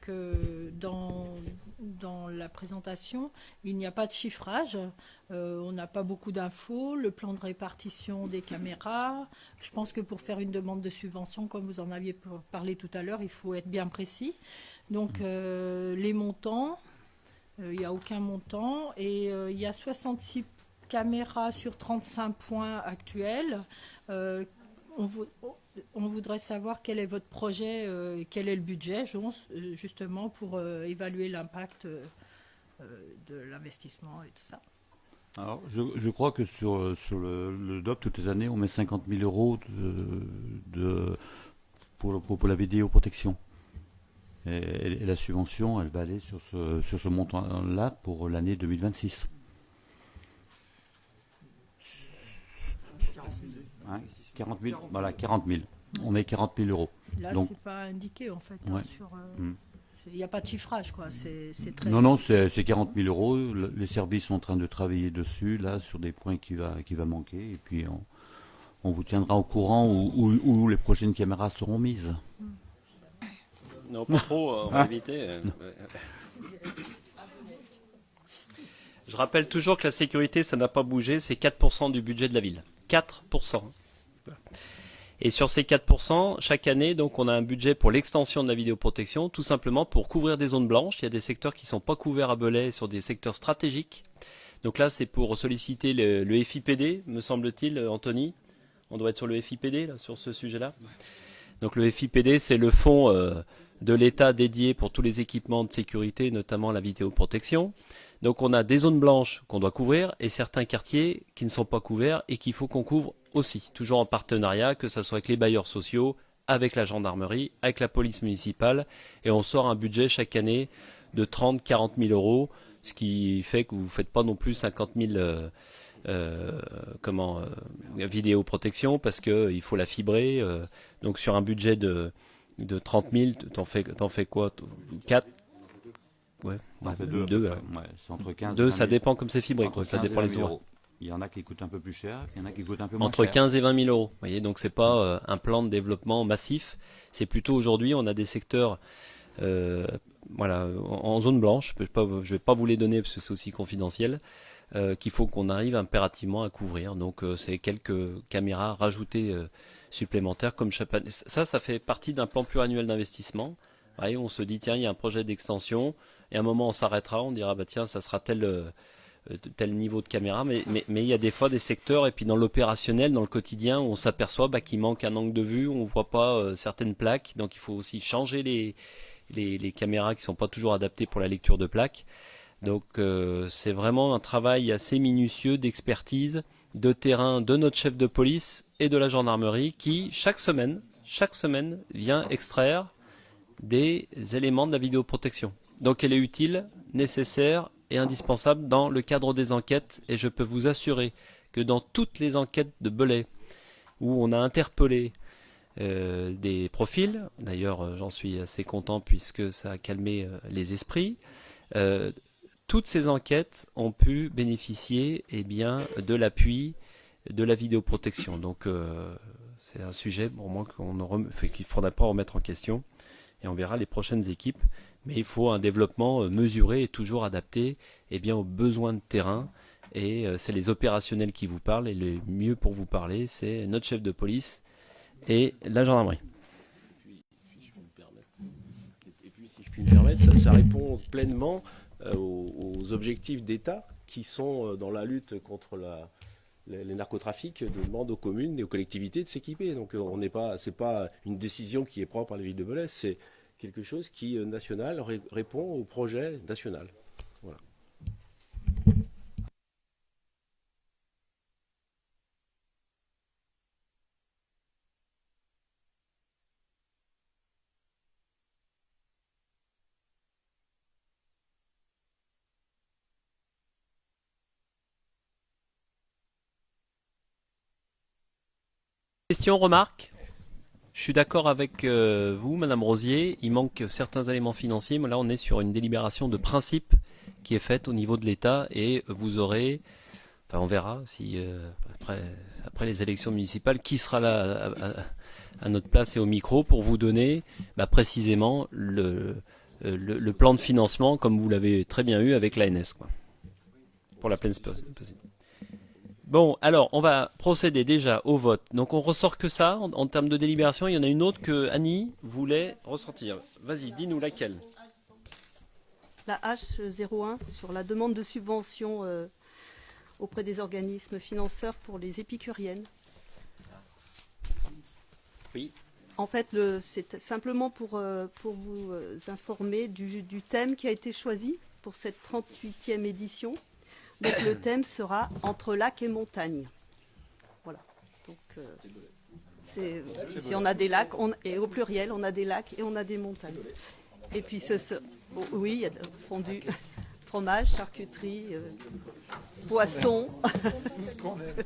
que dans la présentation il n'y a pas de chiffrage. On n'a pas beaucoup d'infos, le plan de répartition des caméras. Je pense que pour faire une demande de subvention, comme vous en aviez parlé tout à l'heure, il faut être bien précis. Donc les montants, il n'y a aucun montant. Et il y a 66 caméras sur 35 points actuels. On voudrait savoir quel est votre projet, quel est le budget, justement, pour évaluer l'impact de l'investissement et tout ça. Alors, je crois que sur le DOP, toutes les années, on met 50 000 euros pour la vidéoprotection. Et la subvention, elle va aller sur ce montant-là pour l'année 2026. Hein, 40 000, voilà, 40 000. On met 40 000 euros. Là, c'est pas indiqué, en fait. Ouais. Il n'y a pas de chiffrage, quoi. C'est très... Non, c'est 40 000 euros. Les services sont en train de travailler dessus, là, sur des points qui va manquer. Et puis, on vous tiendra au courant où les prochaines caméras seront mises. Non, pas trop, on va éviter. Je rappelle toujours que la sécurité, ça n'a pas bougé, c'est 4% du budget de la ville. 4%. Et sur ces 4%, chaque année, donc, on a un budget pour l'extension de la vidéoprotection, tout simplement pour couvrir des zones blanches. Il y a des secteurs qui ne sont pas couverts à Belay sur des secteurs stratégiques. Donc là, c'est pour solliciter le FIPD, me semble-t-il, Anthony. On doit être sur le FIPD, là, sur ce sujet-là. Donc le FIPD, c'est le fonds de l'État dédié pour tous les équipements de sécurité, notamment la vidéoprotection. Donc on a des zones blanches qu'on doit couvrir et certains quartiers qui ne sont pas couverts et qu'il faut qu'on couvre aussi, toujours en partenariat, que ce soit avec les bailleurs sociaux, avec la gendarmerie, avec la police municipale, et on sort un budget chaque année de 30-40 000 euros, ce qui fait que vous ne faites pas non plus 50 000 vidéoprotection, parce qu'il faut la fibrer. Donc sur un budget de 30 000, t'en fais quoi? 4? Ouais, deux. C'est entre 15 deux, et 20 000. ça dépend comme c'est fibré, quoi. Ça 15 et dépend 20 les 000 ouvrages. euros. Il y en a qui coûtent un peu plus cher, il y en a qui coûtent un peu moins Entre cher. 15 et 20 000 euros. Vous voyez, donc c'est pas un plan de développement massif. C'est plutôt aujourd'hui, on a des secteurs en zone blanche. Je ne vais pas vous les donner parce que c'est aussi confidentiel. Qu'il faut qu'on arrive impérativement à couvrir. Donc c'est quelques caméras rajoutées supplémentaires comme ça fait partie d'un plan pluriannuel d'investissement. Vous voyez, on se dit tiens, il y a un projet d'extension et à un moment on s'arrêtera, on dira bah tiens, ça sera tel niveau de caméra, mais il y a des fois des secteurs et puis dans l'opérationnel, dans le quotidien, où on s'aperçoit qu'il manque un angle de vue, on voit pas certaines plaques, donc il faut aussi changer les caméras qui sont pas toujours adaptées pour la lecture de plaques. Donc c'est vraiment un travail assez minutieux d'expertise, de terrain de notre chef de police et de la gendarmerie qui chaque semaine vient extraire des éléments de la vidéoprotection. Donc elle est utile, nécessaire et indispensable dans le cadre des enquêtes, et je peux vous assurer que dans toutes les enquêtes de Belay où on a interpellé des profils, d'ailleurs j'en suis assez content puisque ça a calmé les esprits, toutes ces enquêtes ont pu bénéficier de l'appui de la vidéoprotection. Donc c'est un sujet pour moi qu'il ne faudra pas remettre en question, et on verra les prochaines équipes. Mais il faut un développement mesuré et toujours adapté aux besoins de terrain. Et c'est les opérationnels qui vous parlent. Et le mieux pour vous parler, c'est notre chef de police et la gendarmerie. Et puis, si je puis me permettre, ça répond pleinement aux objectifs d'État qui sont dans la lutte contre les narcotrafics, demandent aux communes et aux collectivités de s'équiper. Donc c'est pas une décision qui est propre à la ville de Belay, c'est quelque chose qui, national, répond au projet national. Voilà. Question, remarque? Je suis d'accord avec vous, Madame Rosier. Il manque certains éléments financiers, mais là on est sur une délibération de principe qui est faite au niveau de l'État, et vous aurez, on verra si après les élections municipales, qui sera là à notre place et au micro pour vous donner précisément le plan de financement comme vous l'avez très bien eu avec l'ANS, pour la pleine possible. Bon, alors, on va procéder déjà au vote. Donc, on ressort que ça, en termes de délibération. Il y en a une autre que Annie voulait ressortir. Vas-y, dis-nous laquelle. La H01 sur la demande de subvention auprès des organismes financeurs pour les épicuriennes. Oui. En fait, c'est simplement pour vous informer du thème qui a été choisi pour cette 38e édition. Donc le thème sera entre lac et montagne. Voilà. Donc si on a des lacs, et au pluriel, on a des lacs et on a des montagnes. Et puis oui, il y a fondu, fromage, charcuterie, poisson.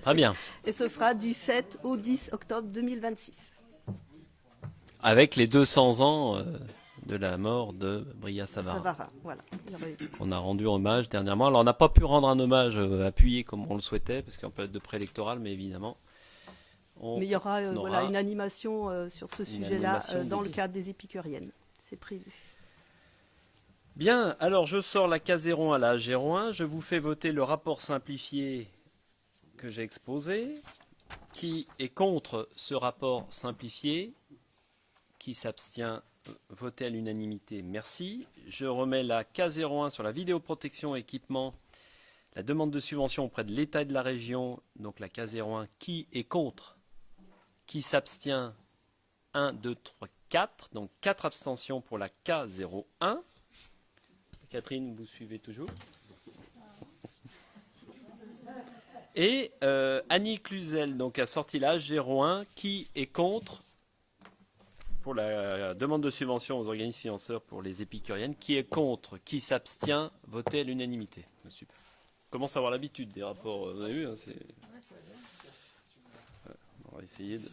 Très bien. Et ce sera du 7 au 10 octobre 2026. Avec les 200 ans de la mort de Bria Savara. Voilà. On a rendu hommage dernièrement. Alors on n'a pas pu rendre un hommage appuyé comme on le souhaitait, parce qu'en période de préélectorale, mais évidemment. Mais il y aura une animation sur ce sujet-là dans le cadre des épicuriennes. C'est prévu. Bien, alors je sors la K01 à la H01. Je vous fais voter le rapport simplifié que j'ai exposé. Qui est contre ce rapport simplifié? Qui s'abstient? Voté à l'unanimité, merci. Je remets la K01 sur la vidéoprotection et équipement, la demande de subvention auprès de l'État et de la région, donc la K01. Qui est contre? Qui s'abstient? 1, 2, 3, 4. Donc 4 abstentions pour la K01. Catherine, vous suivez toujours? Et Annie Cluzel donc, a sorti là, 01, qui est contre pour la demande de subvention aux organismes financeurs pour les épicuriennes, qui est contre, qui s'abstient, voté à l'unanimité. Super. On commence à avoir l'habitude des rapports, vous avez vu, hein, on va essayer de...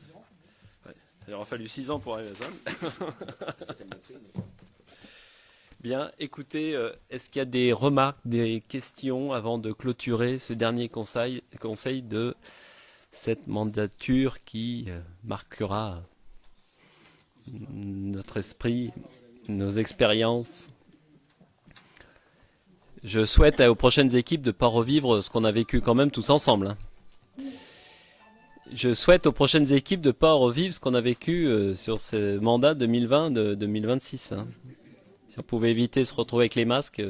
Ouais. Il aura fallu 6 ans pour arriver à ça. Bien, écoutez, est-ce qu'il y a des remarques, des questions avant de clôturer ce dernier conseil de cette mandature qui marquera notre esprit, nos expériences? Je souhaite aux prochaines équipes de ne pas revivre ce qu'on a vécu quand même tous ensemble. Hein. Je souhaite aux prochaines équipes de ne pas revivre ce qu'on a vécu sur ce mandat 2020-2026. Hein. Si on pouvait éviter de se retrouver avec les masques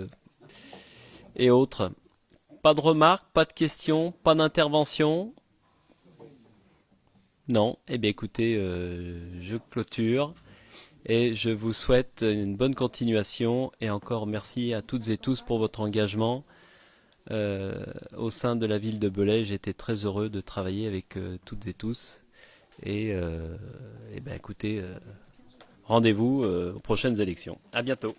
et autres. Pas de remarques, pas de questions, pas d'intervention. Non. Eh bien écoutez, je clôture. Et je vous souhaite une bonne continuation et encore merci à toutes et tous pour votre engagement au sein de la ville de Belay. J'ai été très heureux de travailler avec toutes et tous. Et ben écoutez, rendez-vous aux prochaines élections. À bientôt.